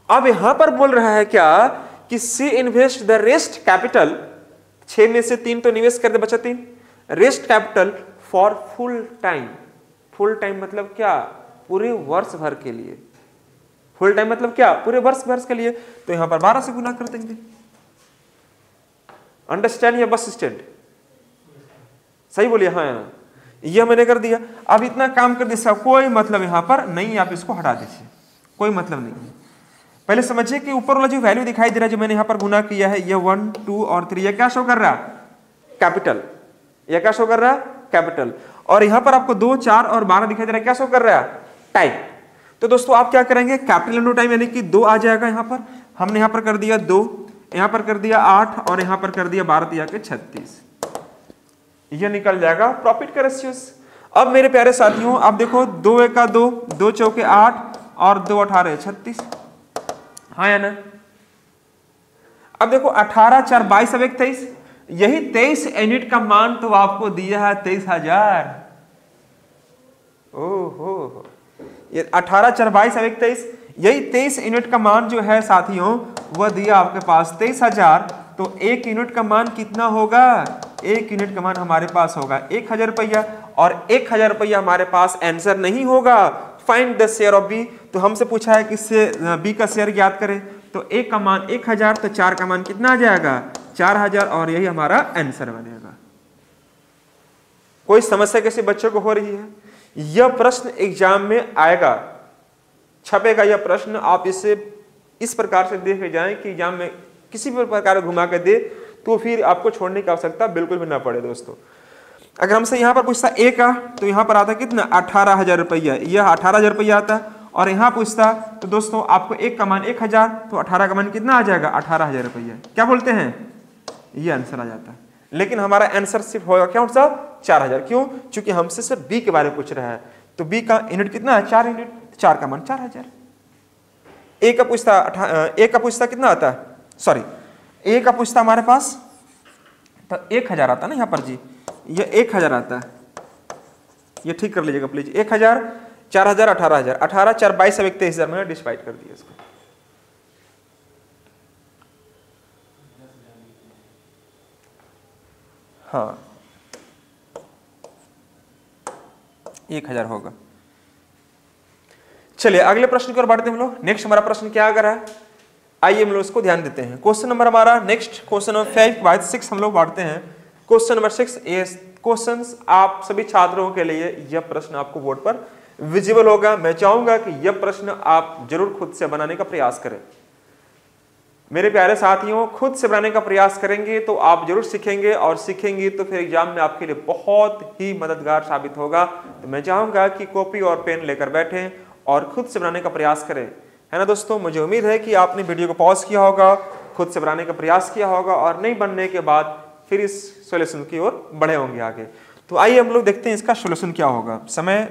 A: अब यहां पर बोल रहा है क्या कि सी इन्वेस्ट द रेस्ट कैपिटल, 6 में से 3 तो निवेश कर दे, बचा 3, rest capital for full time. Full time मतलब क्या, पूरे वर्ष भर के लिए। फुल टाइम मतलब क्या, पूरे वर्ष भर के लिए। तो यहां पर 12 से गुना कर देंगे। अंडरस्टैंड या बस स्टैंड? सही बोलिए हाँ या ना? यह मैंने कर दिया। अब इतना काम कर दिया, कोई मतलब यहां पर नहीं, आप इसको हटा दीजिए, कोई मतलब नहीं है। पहले समझिए कि ऊपर वाला जो वैल्यू दिखाई दे रहा है, जो मैंने यहां पर गुना किया है, ये 1, 2 और 3, ये क्या शो कर रहा है? कैपिटल। ये क्या शो कर रहा है? कैपिटल। और यहां पर आपको 2, 4 और 12 दिखाई दे रहा है, क्या शो कर रहा है? टाइम। तो दोस्तों आप क्या करेंगे, कैपिटल इंटू टाइम, यानी कि 2 आ जाएगा। यहां पर हमने यहां पर कर दिया 2, यहां पर कर दिया 8 और यहां पर कर दिया 12 दिया के 36। ये निकल जाएगा प्रॉफिट का रेशियोस। अब मेरे प्यारे साथियों आप देखो, 2 एका 2, 2 चौके 8 और 2 18 36, हाँ या ना? अब देखो 18 4 22 अब 23, यही 23 यूनिट का मान तो आपको दिया है 23,000। ओहो, ये 18 4 22 अब 23, यही 23 यूनिट का मान जो है साथियों वह दिया आपके पास 23,000। तो 1 यूनिट का मान कितना होगा? 1 यूनिट का मान हमारे पास होगा 1,000 रुपया, और 1,000 रुपया हमारे पास आंसर नहीं होगा। Find the share of B, तो हमसे पूछा है कि बी का शेयर ज्ञात करें। तो 1 का मान 1,000, तो 4 का मान कितना आ जाएगा? 4,000, और यही हमारा आंसर बनेगा। कोई समस्या किसी बच्चों को हो रही है? यह प्रश्न एग्जाम में आएगा, छपेगा यह प्रश्न। आप इसे इस प्रकार से देखे जाएं कि एग्जाम में किसी भी प्रकार घुमा के दे तो फिर आपको छोड़ने की आवश्यकता बिल्कुल भी ना पड़े। दोस्तों अगर हमसे यहाँ पर पूछता ए का, तो यहाँ पर आता कितना? 18,000 रुपया, यह 18,000 रुपया आता। और यहाँ पूछता तो दोस्तों आपको 1 का मान 1,000, तो 18 का मान कितना आ जाएगा? 18,000 रुपया। क्या बोलते हैं? ये आंसर आ जाता है। लेकिन हमारा आंसर सिर्फ होगा क्या साहब? 4,000। क्यों? चूंकि हमसे सिर्फ बी के बारे में पूछ रहा है। तो बी का यूनिट कितना है? 4 यूनिट, 4 का मान 4,000। ए का पूछता कितना आता है? सॉरी, ए का पूछता हमारे पास तो 1,000 आता ना यहाँ पर जी, ये 1,000 आता है। ये ठीक कर लीजिएगा प्लीज। 1,000, 4,000, 18,000, 18 4 22 अब 23,000 में डिवाइड कर दिया इसको। हाँ 1,000 होगा। चलिए अगले प्रश्न की ओर बढ़ते हैं हम लोग। नेक्स्ट हमारा प्रश्न क्या आ रहा है, आइए हम लोग इसको ध्यान देते हैं। क्वेश्चन नंबर हमारा नेक्स्ट, क्वेश्चन नंबर 5 के बाद 6 हम लोग बढ़ते हैं। क्वेश्चन नंबर 6, ये क्वेश्चंस आप सभी छात्रों के लिए यह प्रश्न आपको बोर्ड पर विजिबल होगा। मैं चाहूंगा कि यह प्रश्न आप जरूर खुद से बनाने का प्रयास करें। मेरे प्यारे साथियों, खुद से बनाने का प्रयास करेंगे तो आप जरूर सीखेंगे, और सीखेंगे तो फिर एग्जाम में आपके लिए बहुत ही मददगार साबित होगा। तो मैं चाहूंगा कि कॉपी और पेन लेकर बैठें और खुद से बनाने का प्रयास करें, है ना दोस्तों। मुझे उम्मीद है कि आपने वीडियो को पॉज किया होगा, खुद से बनाने का प्रयास किया होगा, और नहीं बनने के बाद फिर इस सॉल्यूशन की ओर बढ़े होंगे आगे। तो आइए हम लोग देखते हैं इसका सॉल्यूशन क्या होगा। समय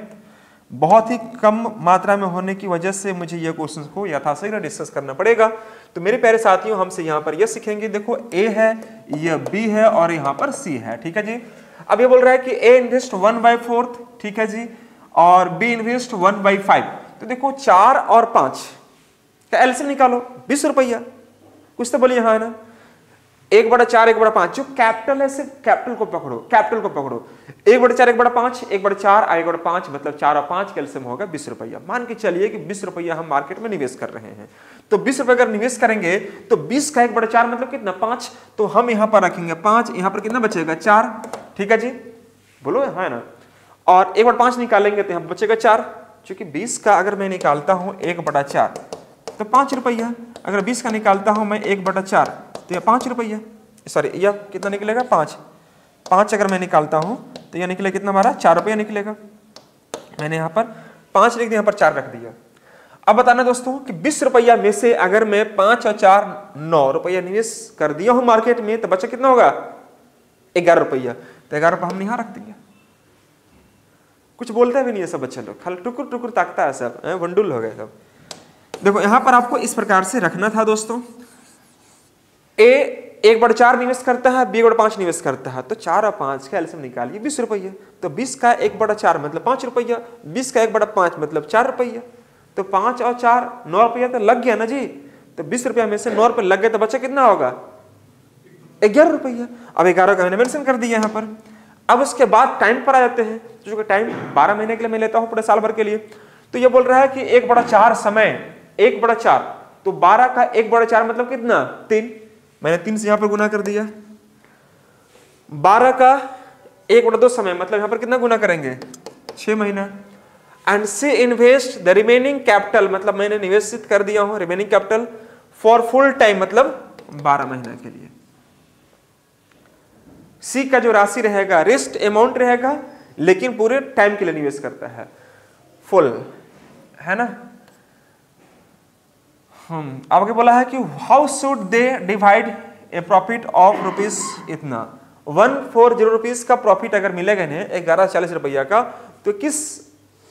A: बहुत ही कम मात्रा में होने की वजह से मुझे ये क्वेश्चन को यथाशीघ्र डिस्कस करना पड़ेगा। तो मेरे प्यारे साथियों, हमसे यहाँ पर यह सीखेंगे, देखो ए है, यह बी है और यहाँ पर सी है, ठीक है जी। अब ये बोल रहा है कि ए इन्वेस्ट 1/4, ठीक है जी, और बी इन्वेस्ट 1/5। तो देखो 4 और 5 का एलसीएम निकालो, 20 रुपया। कुछ तो बोलिए हाँ ना। 1/4 1/5 जो कैपिटल है, सिर्फ कैपिटल को पकड़ो, कैपिटल को पकड़ो। 1/4 1/5, 1/4 1/5 मतलब 4 और 5 कैल्सियम होगा 20 रुपया। मान के चलिए कि 20 रुपया हम मार्केट में निवेश कर रहे हैं। तो 20 रुपए अगर निवेश करेंगे तो 20 का 1/4 मतलब कितना? 5। तो हम यहाँ पर रखेंगे 5, यहाँ पर कितना बचेगा? 4, ठीक है जी, बोलो है ना। और 1/5 निकालेंगे तो यहाँ बचेगा 4। चूंकि 20 का अगर मैं निकालता हूँ 1/4 तो 5 रुपया। अगर 20 का निकालता हूँ मैं 1/4 तो यह 5 रुपया, सॉरी यह कितना निकलेगा? 5 अगर मैं निकालता हूँ तो यह निकलेगा कितना हमारा? 4 रुपया निकलेगा। मैंने यहाँ पर 5 लिख दिया, यहाँ पर 4 रख दिया। अब बताना दोस्तों कि 20 रुपया में से अगर मैं 5 और 4 9 रुपया निवेश कर दिया हूँ मार्केट में, तो बचा कितना होगा? 11 रुपया। तो 11 रुपया हम यहाँ रख देंगे। कुछ बोलते भी नहीं है सब बच्चे लोग, खाली टुकुर टुकुर ताकता है सब, वंडुल हो गए सब। देखो यहाँ पर आपको इस प्रकार से रखना था दोस्तों। ए 1/4 निवेश करता है, बी 1/5 निवेश करता है, तो 4 और 5 का एलसीएम निकालिए 20 रुपया। तो 20 का 1/4 मतलब 5 रुपया, 20 का 1/5 मतलब 4 रुपया। तो 5 और 4 9 रुपया तो लग गया ना जी। तो 20 रुपया में से 9 रुपये लग गए तो बचा कितना होगा? 11 रुपया। अब 11 का मैंने मेंशन कर दिया यहाँ पर। अब उसके बाद टाइम पर आ जाते हैं, जो टाइम 12 महीने के लिए मैं लेता हूँ पूरे साल भर के लिए। तो ये बोल रहा है कि 1/4 समय, 1/4, तो 12 का 1/4 मतलब कितना, 3। मैंने 3 से यहां पर गुना कर दिया। 12 का 1/2 समय मतलब यहां पर कितना गुना करेंगे, 6 महीना। And C invest the remaining capital, मतलब मैंने निवेशित कर दिया हूं remaining capital for full time, मतलब 12 महीना के लिए। सी का जो राशि रहेगा रिस्ट अमाउंट रहेगा, लेकिन पूरे टाइम के लिए निवेश करता है, फुल, है ना। आगे बोला है कि how should they divide A profit of rupees इतना, 140 रुपीज का प्रॉफिट अगर मिलेगा इन्हें 1140 रुपया का, तो किस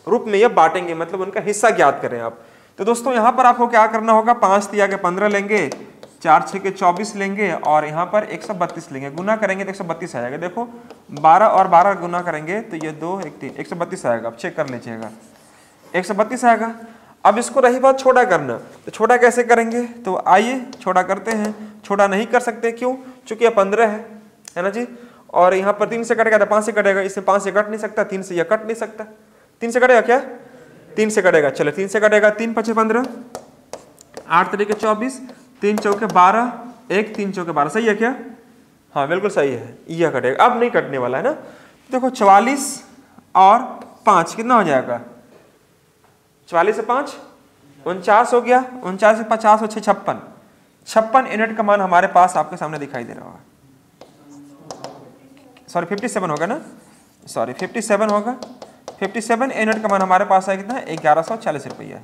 A: रूप में ये बांटेंगे, मतलब उनका हिस्सा ज्ञात करें आप। तो दोस्तों यहां पर आपको क्या करना होगा, 5 दिया के 15 लेंगे, 4 6 के 24 लेंगे और यहाँ पर 132 लेंगे, गुना करेंगे तो 132 आएगा। देखो 12 और 12 गुना करेंगे तो ये 2 1 3 132 आएगा। अब चेक कर लीजिएगा 132 आएगा। अब इसको रही बात छोटा करना, तो छोटा कैसे करेंगे, तो आइए छोटा करते हैं। छोटा नहीं कर सकते, क्यों, चूंकि ये 15 है ना जी, और यहाँ पर 3 से कटेगा तो 5 से कटेगा, इससे 5 से कट नहीं सकता, 3 से यह कट नहीं सकता। 3 से कटेगा क्या, 3 से कटेगा, चलो 3 से कटेगा, 3 5 15, 8 तरीके 24, 3 चौके 12, 1 3 चौके 12, सही है क्या, हाँ बिल्कुल सही है, यह कटेगा। अब नहीं कटने वाला है ना। देखो 44 और 5 कितना हो जाएगा, 44 से 5 49 हो गया, 49 से 50 हो 6 56 यूनिट का मान हमारे पास आपके सामने दिखाई दे रहा होगा। सॉरी 57 होगा ना, सॉरी 57 होगा। 57 यूनिट का मान हमारे पास है कितना, 1140 रुपया है।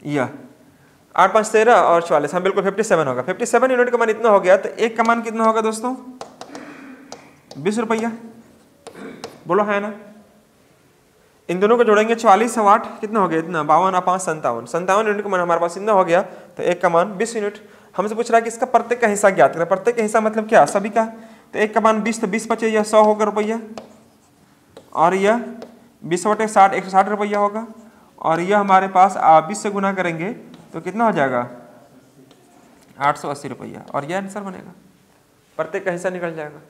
A: यह 8 5 13 और 44, हाँ बिल्कुल 57 होगा। 57 यूनिट का मान इतना हो गया, तो एक का मान कितना होगा दोस्तों, 20 रुपया, बोलो है ना। इन दोनों को जोड़ेंगे 44 और 8 कितना हो गया, इतना 52 और 5 57 यूनिट का मान हमारे पास इतना हो गया, तो एक का मान 20 यूनिट। हमसे पूछ रहा है कि इसका प्रत्येक का हिस्सा ज्ञात करें। प्रत्येक का हिस्सा मतलब क्या, सभी का, तो एक का मान 20, तो 20 बचे, यह 100 होगा रुपया, और यह 20/60 160 रुपया होगा, और यह हमारे पास 20 से गुना करेंगे तो कितना हो जाएगा, 880 रुपया, और यह आंसर बनेगा। प्रत्येक का हिस्सा निकल जाएगा।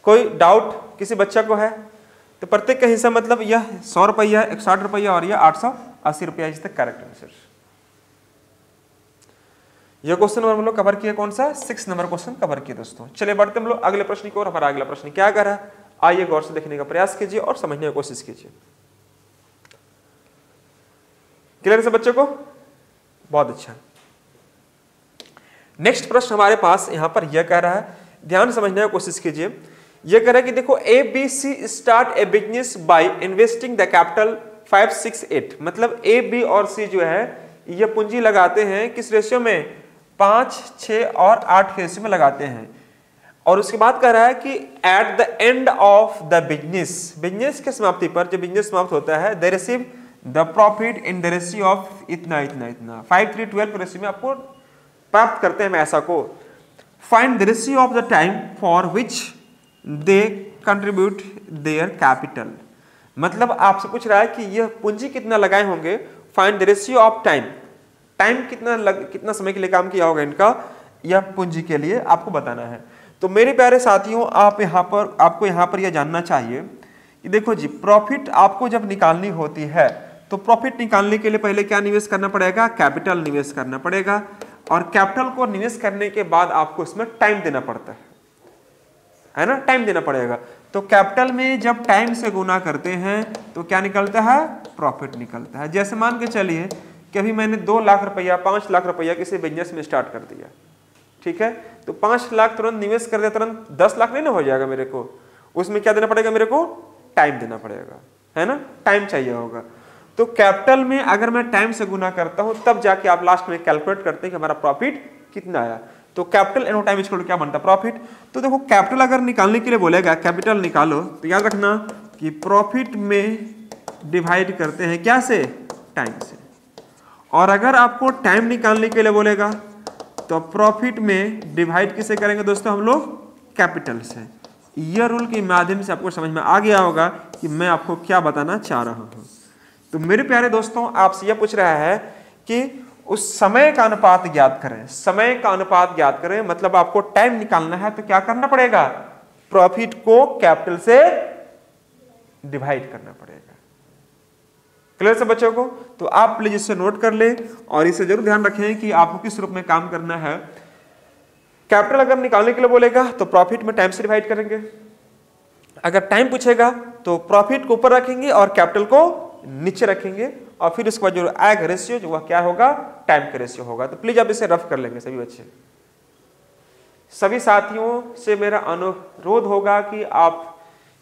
A: कोई डाउट किसी बच्चा को है, तो प्रत्येक का हिस्सा मतलब यह 100 रुपया, 160 रुपया और यह 880 रुपया, इस तक करेक्ट आंसर। यह क्वेश्चन नंबर हम लोग कवर किया, कौन सा, 6 नंबर क्वेश्चन कवर किया दोस्तों। चलिए बढ़ते हम लोग अगले प्रश्न की ओर। हमारा अगला प्रश्न क्या कर रहा है, आइए गौर से देखने का प्रयास कीजिए और समझने की कोशिश कीजिए। क्लियर है बच्चों को, बहुत अच्छा। नेक्स्ट प्रश्न हमारे पास यहां पर यह कह रहा है, ध्यान समझने की कोशिश कीजिए। यह कह रहा है कि देखो ABC start A business by investing the capital 5 6 8, मतलब A B और C जो है ये पूंजी लगाते हैं किस रेशियो में, 5 6 और 8 के रेशियो में लगाते हैं। और उसके बाद कह रहा है कि at the end of the business, business के समाप्ति पर, जब बिजनेस समाप्त होता है, they receive the profit in the ratio of इतना इतना इतना, 5 3 12 के रेशियो में आपको प्राप्त करते हैं ऐसा को। Find the ratio of the time for which they contribute their capital, मतलब आपसे पूछ रहा है कि यह पूंजी कितना लगाए होंगे। Find the ratio of time, time कितना समय के लिए काम किया होगा इनका, यह पूंजी के लिए आपको बताना है। तो मेरे प्यारे साथियों, आपको यहाँ पर यह जानना चाहिए कि देखो जी, प्रॉफिट आपको जब निकालनी होती है तो प्रॉफिट निकालने के लिए पहले क्या निवेश करना पड़ेगा, कैपिटल निवेश करना पड़ेगा, और कैपिटल को निवेश करने के बाद आपको इसमें टाइम देना पड़ता है ना, टाइम देना पड़ेगा। तो कैपिटल में जब टाइम से गुना करते हैं तो क्या निकलता है, प्रॉफिट निकलता है। जैसे मान के चलिए कि अभी मैंने 2 लाख रुपया 5 लाख रुपया किसी बिजनेस में स्टार्ट कर दिया, ठीक है, तो 5 लाख तुरंत निवेश कर दिया, तुरंत 10 लाख नहीं ना हो जाएगा मेरे को, उसमें क्या देना पड़ेगा, मेरे को टाइम देना पड़ेगा, है ना, टाइम चाहिए होगा। तो कैपिटल में अगर मैं टाइम से गुना करता हूं तब जाके आप लास्ट में कैलकुलेट करते हैं कि हमारा प्रॉफिट कितना आया। तो capital and time equal to क्या बनता है, प्रॉफिट। तो देखो कैपिटल अगर निकालने के लिए बोलेगा कैपिटल निकालो, तो याद रखना कि प्रॉफिट में डिवाइड करते हैं क्या से, टाइम से। और अगर आपको टाइम निकालने के लिए बोलेगा तो प्रॉफिट में डिवाइड किसे करेंगे दोस्तों, हम लोग कैपिटल से। यह रूल के माध्यम से आपको समझ में आ गया होगा कि मैं आपको क्या बताना चाह रहा हूं। तो मेरे प्यारे दोस्तों, आपसे यह पूछ रहा है कि उस समय का अनुपात ज्ञात करें। समय का अनुपात ज्ञात करें मतलब आपको टाइम निकालना है, तो क्या करना पड़ेगा, प्रॉफिट को कैपिटल से डिवाइड करना पड़ेगा। क्लियर से बच्चों को? तो आप प्लीज इसे नोट कर ले और इसे जरूर ध्यान रखें कि आपको किस रूप में काम करना है। कैपिटल अगर निकालने के लिए बोलेगा तो प्रॉफिट में टाइम से डिवाइड करेंगे, अगर टाइम पूछेगा तो प्रॉफिट को ऊपर रखेंगे और कैपिटल को नीचे रखेंगे, और फिर उसके बाद जो आएगा रेशियो जो वह क्या होगा, टाइम का रेशियो होगा। तो प्लीज आप इसे रफ कर लेंगे सभी बच्चे। सभी साथियों से मेरा अनुरोध होगा कि आप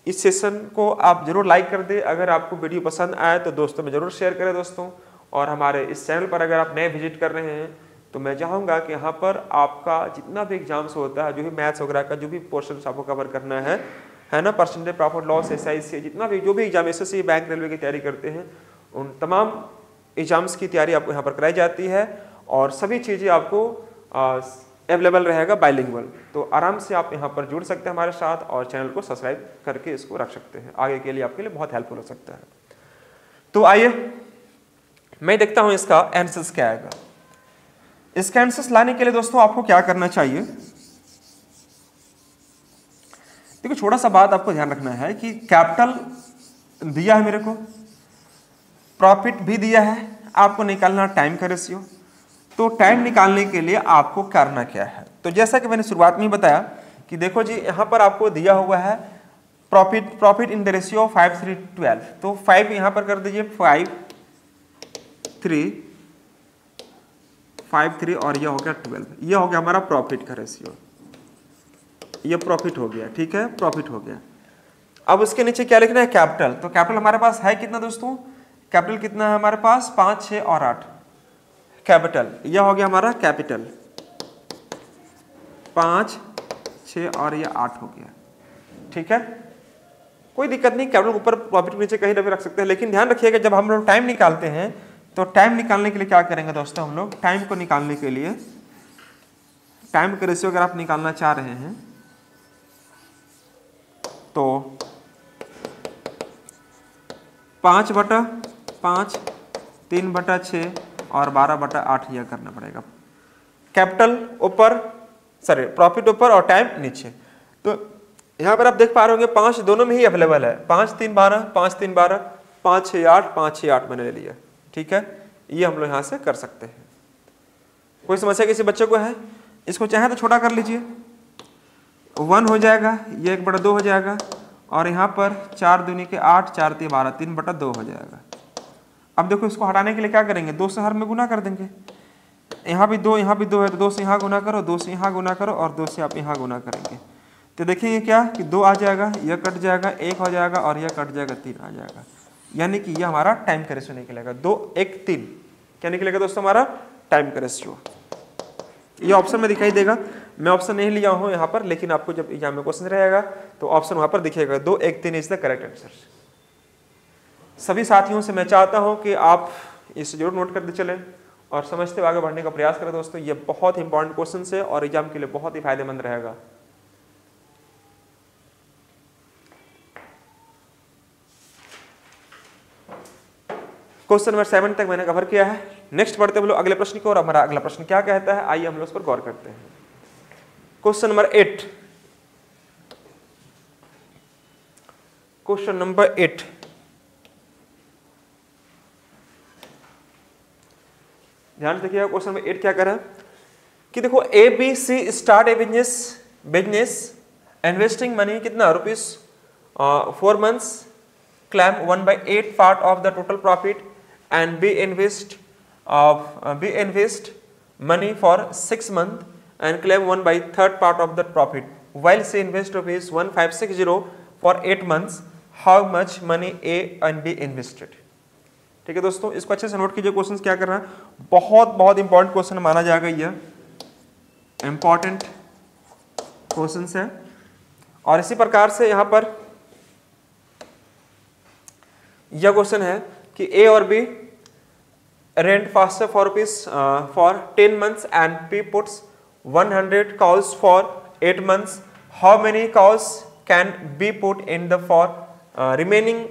A: इस सेशन को आप जरूर लाइक कर दें, अगर आपको वीडियो पसंद आए तो दोस्तों में जरूर शेयर करें दोस्तों। और हमारे इस चैनल पर अगर आप नए विजिट कर रहे हैं तो मैं चाहूँगा कि यहाँ पर आपका जितना भी एग्जाम्स होता है, जो भी मैथ्स वगैरह का जो भी पोर्शन आपको कवर करना है ना, परसेंटेज, प्रॉफिट लॉस, SIC, जितना भी जो भी एग्जाम SSC, बैंक, रेलवे की तैयारी करते हैं, उन तमाम एग्जाम्स की तैयारी आपको यहाँ पर कराई जाती है और सभी चीज़ें आपको अवेलेबल रहेगा बाइलिंगुअल। तो आराम से आप यहाँ पर जुड़ सकते हैं हमारे साथ और चैनल को सब्सक्राइब करके इसको रख सकते हैं, आगे के लिए आपके लिए बहुत हेल्पफुल हो सकता है। तो आइए मैं देखता हूँ इसका आंसर्स क्या आएगा। इसका आंसर्स लाने के लिए दोस्तों आपको क्या करना चाहिए, देखो छोटा सा बात आपको ध्यान रखना है कि कैपिटल दिया है मेरे को, प्रॉफिट भी दिया है, आपको निकालना टाइम का रेशियो। तो टाइम निकालने के लिए आपको करना क्या है, तो जैसा कि मैंने शुरुआत में ही बताया कि देखो जी यहाँ पर आपको दिया हुआ है प्रॉफिट इन द रेशियो 5, 3, 12। तो 5 यहाँ पर कर दीजिए, 5, 3 और ये हो गया 12, ये हो गया हमारा प्रॉफिट का रेशियो, ये प्रॉफिट हो गया, ठीक है, प्रॉफिट हो गया। अब उसके नीचे क्या लिखना है, कैपिटल। तो कैपिटल हमारे पास है कितना दोस्तों, कैपिटल कितना है हमारे पास, 5, 6 और 8 कैपिटल, यह हो गया हमारा कैपिटल, 5, 6 और ये 8 हो गया, ठीक है, कोई दिक्कत नहीं, कैपिटल ऊपर प्रॉफिट के नीचे कहीं भी रख सकते हैं। लेकिन ध्यान रखिएगा जब हम लोग टाइम निकालते हैं तो टाइम निकालने के लिए क्या करेंगे दोस्तों, हम लोग टाइम को निकालने के लिए टाइम का रेशियो अगर आप निकालना चाह रहे हैं तो 5/5, 3/6 और 12/8 यह करना पड़ेगा। कैपिटल ऊपर, सॉरी प्रॉफिट ऊपर और टाइम नीचे। तो यहाँ पर आप देख पा रहे होंगे 5 दोनों में ही अवेलेबल है, 5, 3, 12, 5, 3, 12, 5, 6, 8, 5, 6, 8 मैंने ले लिया, ठीक है, ये हम लोग यहाँ से कर सकते हैं। कोई समस्या किसी बच्चे को है, इसको चाहे तो छोटा कर लीजिए, 1 हो जाएगा, ये 1/2 हो जाएगा, और यहाँ पर 4 दूनी के 8, 4 3 12, 3/2 हो जाएगा। अब देखो इसको हटाने के लिए क्या करेंगे, 2 से हर में गुना कर देंगे, यहाँ भी 2 है तो 2 से यहाँ गुना करो, 2 से यहाँ गुना करो और 2 से आप यहाँ गुना करेंगे। तो देखिए क्या कि 2 आ जाएगा, यह कट जाएगा, 1 हो जाएगा और यह कट जाएगा, 3 आ जाएगा, यानी कि यह हमारा टाइम का रेशियो निकलेगा। 2, 1, 3 क्या निकलेगा दोस्तों, हमारा टाइम का रेशियो। ये ऑप्शन में दिखाई देगा, मैं ऑप्शन नहीं लिया हूँ यहाँ पर, लेकिन आपको जब एग्जाम में क्वेश्चन रहेगा तो ऑप्शन वहाँ पर दिखेगा, 2, 1, 3 इज द करेक्ट आंसर। सभी साथियों से मैं चाहता हूँ कि आप इसे जरूर नोट करते चलें और समझते हुए आगे बढ़ने का प्रयास करें दोस्तों। ये बहुत इंपॉर्टेंट क्वेश्चन है और एग्जाम के लिए बहुत ही फायदेमंद रहेगा। क्वेश्चन नंबर 7 तक मैंने कवर किया है। नेक्स्ट बढ़ते हम लोग अगले प्रश्न की ओर। हमारा अगला प्रश्न क्या कहता है, आइए हम लोग उस पर गौर करते हैं। क्वेश्चन नंबर 8, क्वेश्चन नंबर 8 ध्यान से देखिएगा। क्वेश्चन नंबर 8 क्या कर रहा है कि देखो ABC स्टार्ट ए बिजनेस इन्वेस्टिंग मनी कितना ₹4 months, claim 1/8 part of the total profit and be invest money for 6 months and claim 1/3 part of that profit. While she invest ₹1560 for 8 months, how much money A and B invested? ठीक है दोस्तों, इसको अच्छे से नोट कीजिए। क्वेश्चन क्या कर रहा है, बहुत इंपॉर्टेंट क्वेश्चन माना जाएगा, यह इंपॉर्टेंट क्वेश्चन है। और इसी प्रकार से यहाँ पर यह क्वेश्चन है कि A और B rent pasture for for 10 months and P puts 100 cows for 8 months. How many cows can be put in the for remaining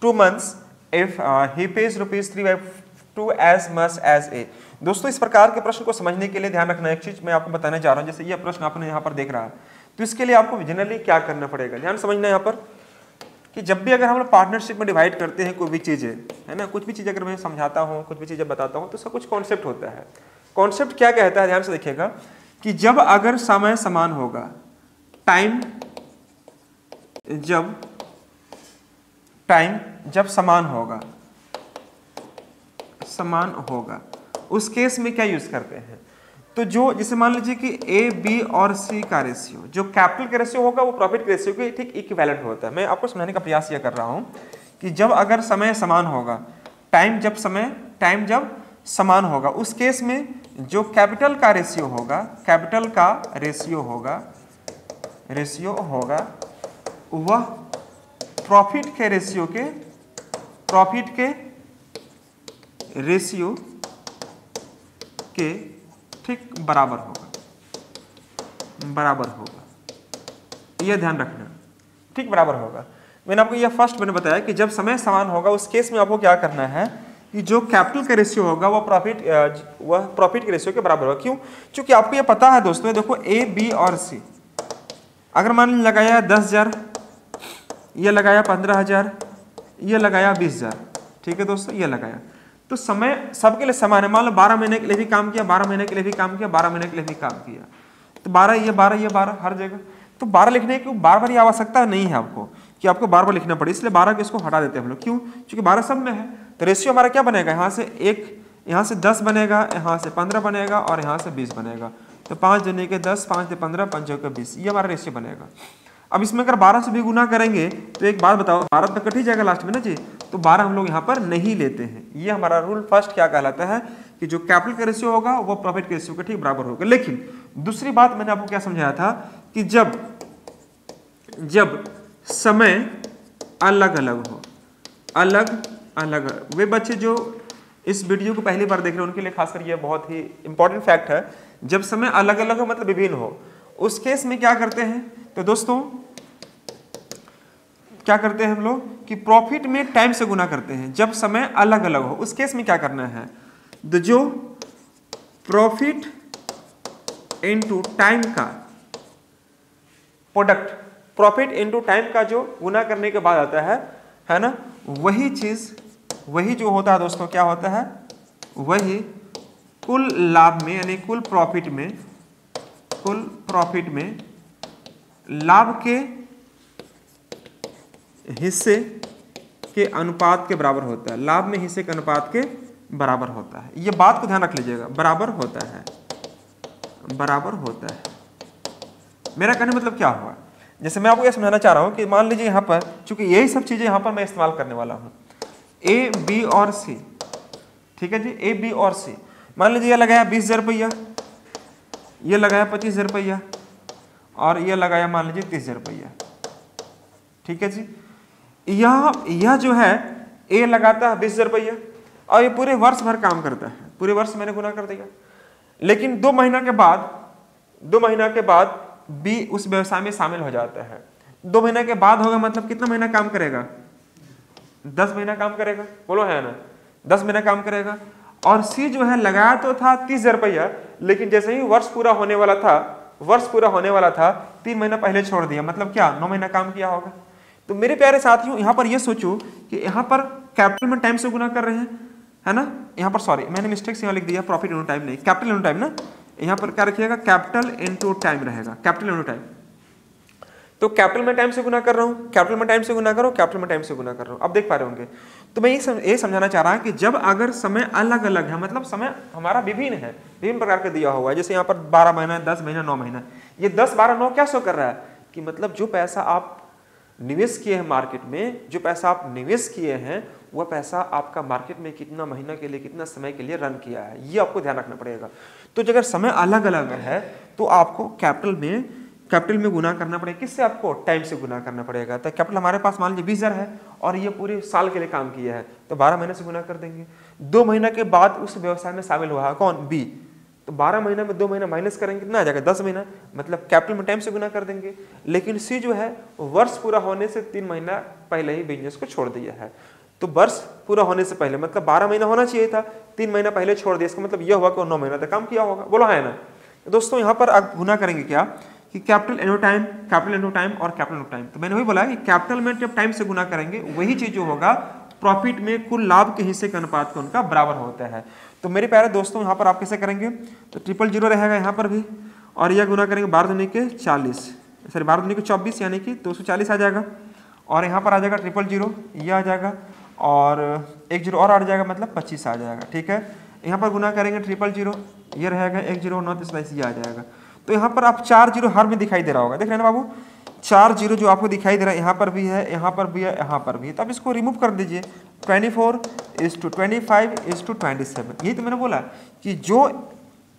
A: 2 months if he pays ₹3/2 as much as A? दोस्तों इस प्रकार के प्रश्न को समझने के लिए ध्यान रखना एक चीज मैं आपको बताने जा रहा हूं। जैसे यह प्रश्न आपने यहाँ पर देख रहा है तो इसके लिए आपको जनरली क्या करना पड़ेगा, ध्यान समझना। यहाँ पर कि जब भी अगर हम लोग पार्टनरशिप में डिवाइड करते हैं कोई भी चीज़ें, है ना, कुछ भी चीज़ अगर मैं समझाता हूँ, कुछ भी चीज़ें बताता हूँ, तो उसका कुछ कॉन्सेप्ट होता है। कॉन्सेप्ट क्या कहता है, ध्यान से देखिएगा कि जब अगर समय समान होगा, जब समान होगा, उस केस में क्या यूज करते हैं, तो जो जैसे मान लीजिए कि ए, बी और सी का रेशियो, जो कैपिटल का रेशियो होगा वो प्रॉफिट के रेशियो के ठीक इक्विवेलेंट होता है। मैं आपको समझाने का प्रयास यह कर रहा हूं कि जब अगर समय समान होगा, टाइम जब समान होगा, उस केस में जो कैपिटल का रेशियो होगा वह प्रॉफिट के रेशियो के ठीक बराबर होगा। यह ध्यान रखना, ठीक बराबर होगा। मैंने आपको यह फर्स्ट मैंने बताया कि जब समय समान होगा उस केस में आपको क्या करना है कि जो कैपिटल का रेशियो होगा वह प्रॉफिट के रेशियो के बराबर होगा। क्यों? क्योंकि आपको यह पता है दोस्तों, देखो ए, बी और सी, अगर मान लीजिए लगाया 10,000, यह लगाया 15,000, यह लगाया 20,000, ठीक है दोस्तों, यह लगाया, तो समय सबके लिए समान है। मान लो 12 महीने के लिए भी काम किया, 12 महीने के लिए भी काम किया, 12 महीने के लिए भी काम किया, तो 12 ये 12 ये 12 हर जगह। तो 12 लिखने की बार बार आवश्यकता नहीं है आपको कि आपको बार बार लिखना पड़े, इसलिए 12 को इसको हटा देते हैं हम लोग। क्यों? क्योंकि 12 सब में है। तो रेशियो हमारा क्या बनेगा, यहाँ से 1, यहाँ से 10 बनेगा, यहाँ से 15 बनेगा और यहाँ से 20 बनेगा। तो 5 दूनी के 10, 5 से 15, 5 के 20, ये हमारा रेशियो बनेगा। अब इसमें अगर 12 से भी गुना करेंगे तो एक बात बताओ, 12 तक कट ही जाएगा लास्ट में ना जी, तो 12 हम लोग यहाँ पर नहीं लेते हैं। ये हमारा रूल फर्स्ट क्या कहलाता है कि जो कैपिटल का रेशियो होगा वो प्रॉफिट के रेशियो के ठीक बराबर होगा। लेकिन दूसरी बात मैंने आपको क्या समझाया था कि जब समय अलग अलग हो, वे बच्चे जो इस वीडियो को पहली बार देख रहे हैं उनके लिए खासकर ये बहुत ही इंपॉर्टेंट फैक्ट है। जब समय अलग अलग हो मतलब विभिन्न हो, उस केस में क्या करते हैं, तो दोस्तों क्या करते हैं हम लोग कि प्रॉफिट में टाइम से गुना करते हैं। जब समय अलग अलग हो उस केस में क्या करना है, तो जो प्रॉफिट इनटू टाइम का प्रोडक्ट, प्रॉफिट इनटू टाइम का जो गुना करने के बाद आता है ना, वही चीज, वही जो होता है दोस्तों क्या होता है, वही कुल लाभ में यानी कुल प्रॉफिट में लाभ के हिस्से के अनुपात के बराबर होता है। लाभ में हिस्से के अनुपात के बराबर होता है। ये बात को ध्यान रख लीजिएगा, बराबर होता है। मेरा कहने मतलब क्या हुआ, जैसे मैं आपको यह समझाना चाह रहा हूं कि मान लीजिए यहां पर, चूंकि यही सब चीजें यहां पर मैं इस्तेमाल करने वाला हूं, ए, बी और सी, ठीक है जी, ए, बी और सी। मान लीजिए यह लगाया 20,000 रुपया, यह लगाया 25,000 रुपया और यह लगाया मान लीजिए 30,000 रुपया, ठीक है जी। यह जो है ए लगाता है 20,000 रुपया और ये पूरे वर्ष भर काम करता है, पूरे वर्ष मैंने गुना कर दिया। लेकिन 2 महीना के बाद बी उस व्यवसाय में शामिल हो जाता है। 2 महीना के बाद होगा मतलब कितना महीना काम करेगा, 10 महीना काम करेगा, बोलो है ना, 10 महीना काम करेगा। और सी जो है लगाया तो था 30,000 रुपया, लेकिन जैसे ही वर्ष पूरा होने वाला था 3 महीना पहले छोड़ दिया, मतलब क्या 9 महीना काम किया होगा। तो मेरे प्यारे साथियों यहाँ पर ये सोचो कि यहाँ पर कैपिटल में टाइम से गुना कर रहे हैं, है ना, यहाँ पर सॉरी मैंने मिस्टेक से यहाँ लिख दिया, प्रॉफिट इनटू टाइम नहीं, कैपिटल इनटू टाइम ना, यहाँ पर क्या रखिएगा, कैपिटल इनटू टाइम रहेगा, कैपिटल इनटू टाइम। तो कैपिटल में टाइम से गुना कर रहा हूँ, कैपिटल में टाइम से गुना कर रहा हूँ, कैपिटल में टाइम से गुना कर रहा हूँ। अब देख पा रहे होंगे। तो मैं ये समझाना चाह रहा हूँ कि जब अगर समय अलग अलग है, मतलब समय हमारा विभिन्न है, विभिन्न प्रकार का दिया हुआ है, जैसे यहाँ पर 12 महीना, 10 महीना, 9 महीना, ये 10, 12, 9 क्या शो कर रहा है कि मतलब जो पैसा आप निवेश किए हैं मार्केट में, जो पैसा आप निवेश किए हैं वह पैसा आपका मार्केट में कितना महीना के लिए, कितना समय के लिए रन किया है, ये आपको ध्यान रखना पड़ेगा। तो अगर समय अलग अलग है तो आपको कैपिटल में गुना करना पड़ेगा। किससे? आपको टाइम से गुना करना पड़ेगा। तो कैपिटल हमारे पास मान लीजिए 20,000 है और ये पूरे साल के लिए काम किया है, तो 12 महीने से गुना कर देंगे। 2 महीना के बाद उस व्यवसाय में शामिल हुआ है कौन? बी। तो 12 महीना में 2 महीना माइनस करेंगे, कितना आ जाएगा? 10 महीना, मतलब कैपिटल में टाइम से गुना कर देंगे। लेकिन सी जो है वर्ष पूरा होने से 3 महीना पहले ही बिजनेस को छोड़ दिया है। तो वर्ष पूरा होने से पहले मतलब 12 महीना होना चाहिए था, 3 महीना पहले छोड़ दिया, इसका मतलब यह हुआ कि 9 महीना तक काम किया होगा, बोलो है ना। दोस्तों यहाँ पर आप गुना करेंगे क्या कि कैपिटल एनो टाइम और कैपिटल एनो टाइम। तो मैंने वही बोला कि कैपिटल में जब टाइम से गुना करेंगे वही चीज जो होगा प्रॉफिट में कुल लाभ के हिस्से के अनुपात को उनका बराबर होता है। तो मेरे प्यारे दोस्तों यहाँ पर आप कैसे करेंगे, तो 000 रहेगा यहाँ पर भी, और यह गुना करेंगे 12 दूनी के 40, सॉरी 12 दूनी के 24 यानी कि 240 आ जाएगा, और यहाँ पर आ जाएगा 000 यह आ जाएगा, और 1 0 और आ जाएगा मतलब 25 आ जाएगा। ठीक है, यहाँ पर गुना करेंगे 000 ये रहेगा 1 0 9 23 ये आ जाएगा। तो यहाँ पर आप 4 0 हर में दिखाई दे रहा होगा, देख रहे हैं ना बाबू, 4 0 जो आपको दिखाई दे रहा है यहाँ पर भी है, यहाँ पर भी है, यहाँ पर भी है। तो आप इसको रिमूव कर दीजिए, 24:25:27। यही तो मैंने बोला कि जो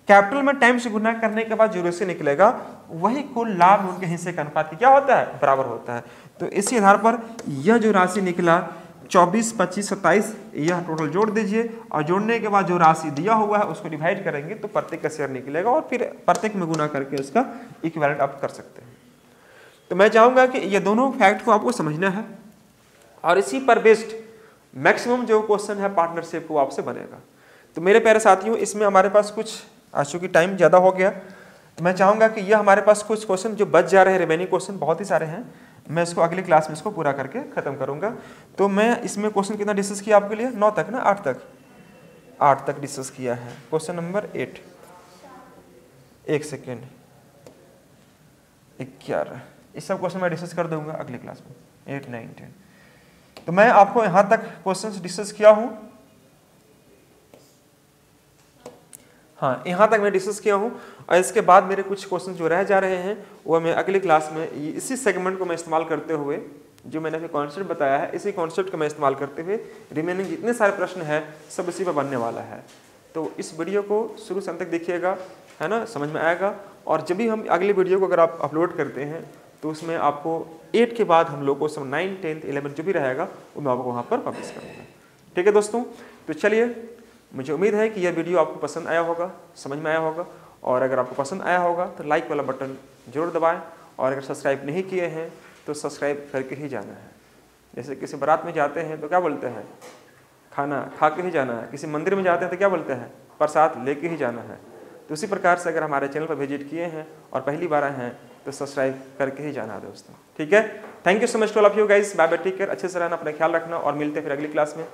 A: कैपिटल में टाइम से गुना करने के बाद जो रेशियो निकलेगा वही कुल लाभ उनके हिस्से का अनुपात क्या होता है, बराबर होता है। तो इसी आधार पर यह जो राशि निकला 24, 25, 27 यह टोटल जोड़ दीजिए, और जोड़ने के बाद जो राशि दिया हुआ है उसको डिवाइड करेंगे तो प्रत्येक का शेयर निकलेगा, और फिर प्रत्येक में गुना करके उसका इक्विवेलेंट आप कर सकते हैं। तो मैं चाहूंगा कि ये दोनों फैक्ट को आपको समझना है, और इसी पर बेस्ड मैक्सिमम जो क्वेश्चन है पार्टनरशिप वो आपसे बनेगा। तो मेरे प्यारे साथियों, इसमें हमारे पास कुछ आज चूंकि टाइम ज़्यादा हो गया, तो मैं चाहूंगा कि यह हमारे पास कुछ क्वेश्चन जो बच जा रहे हैं, रिमेनिंग क्वेश्चन बहुत ही सारे हैं, मैं इसको अगली क्लास में इसको पूरा करके खत्म करूंगा। तो मैं इसमें क्वेश्चन कितना डिस्कस किया आपके लिए, 9 तक ना, 8 तक डिस्कस किया है। क्वेश्चन नंबर 8, 1 सेकेंड, 11, इस सब क्वेश्चन मैं डिस्कस कर दूंगा अगली क्लास में, 8, 9, 10। तो मैं आपको यहाँ तक क्वेश्चन डिस्कस किया हूँ, हाँ यहाँ तक मैं डिस्कस किया हूँ, और इसके बाद मेरे कुछ क्वेश्चन जो रह जा रहे हैं वो मैं अगली क्लास में इसी सेगमेंट को मैं इस्तेमाल करते हुए, जो मैंने अभी कॉन्सेप्ट बताया है, इसी कॉन्सेप्ट को मैं इस्तेमाल करते हुए रिमेनिंग जितने सारे प्रश्न हैं सब इसी पर बनने वाला है। तो इस वीडियो को शुरू से अंत तक देखिएगा, है ना, समझ में आएगा। और जब भी हम अगली वीडियो को अगर आप अपलोड करते हैं तो उसमें आपको 8 के बाद हम लोग क्वेश्चन 9, 10, 11 जो भी रहेगा वो मैं आपको वहाँ पर पब्लिश करूँगा। ठीक है दोस्तों, तो चलिए, मुझे उम्मीद है कि यह वीडियो आपको पसंद आया होगा, समझ में आया होगा, और अगर आपको पसंद आया होगा तो लाइक वाला बटन जरूर दबाएं, और अगर सब्सक्राइब नहीं किए हैं तो सब्सक्राइब करके ही जाना है। जैसे किसी बारात में जाते हैं तो क्या बोलते हैं, खाना खा के ही जाना है, किसी मंदिर में जाते हैं तो क्या बोलते हैं, प्रसाद लेके ही जाना है। तो उसी प्रकार से अगर हमारे चैनल पर विजिट किए हैं और पहली बार आए हैं तो सब्सक्राइब करके ही जाना है दोस्तों। ठीक है, thank you so much to all of you guys, bye bye, take care, अच्छे से रहना, अपना ख्याल रखना, और मिलते हैं फिर अगली क्लास में।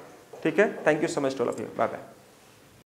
A: ठीक है, thank you so much to all of you, bye bye.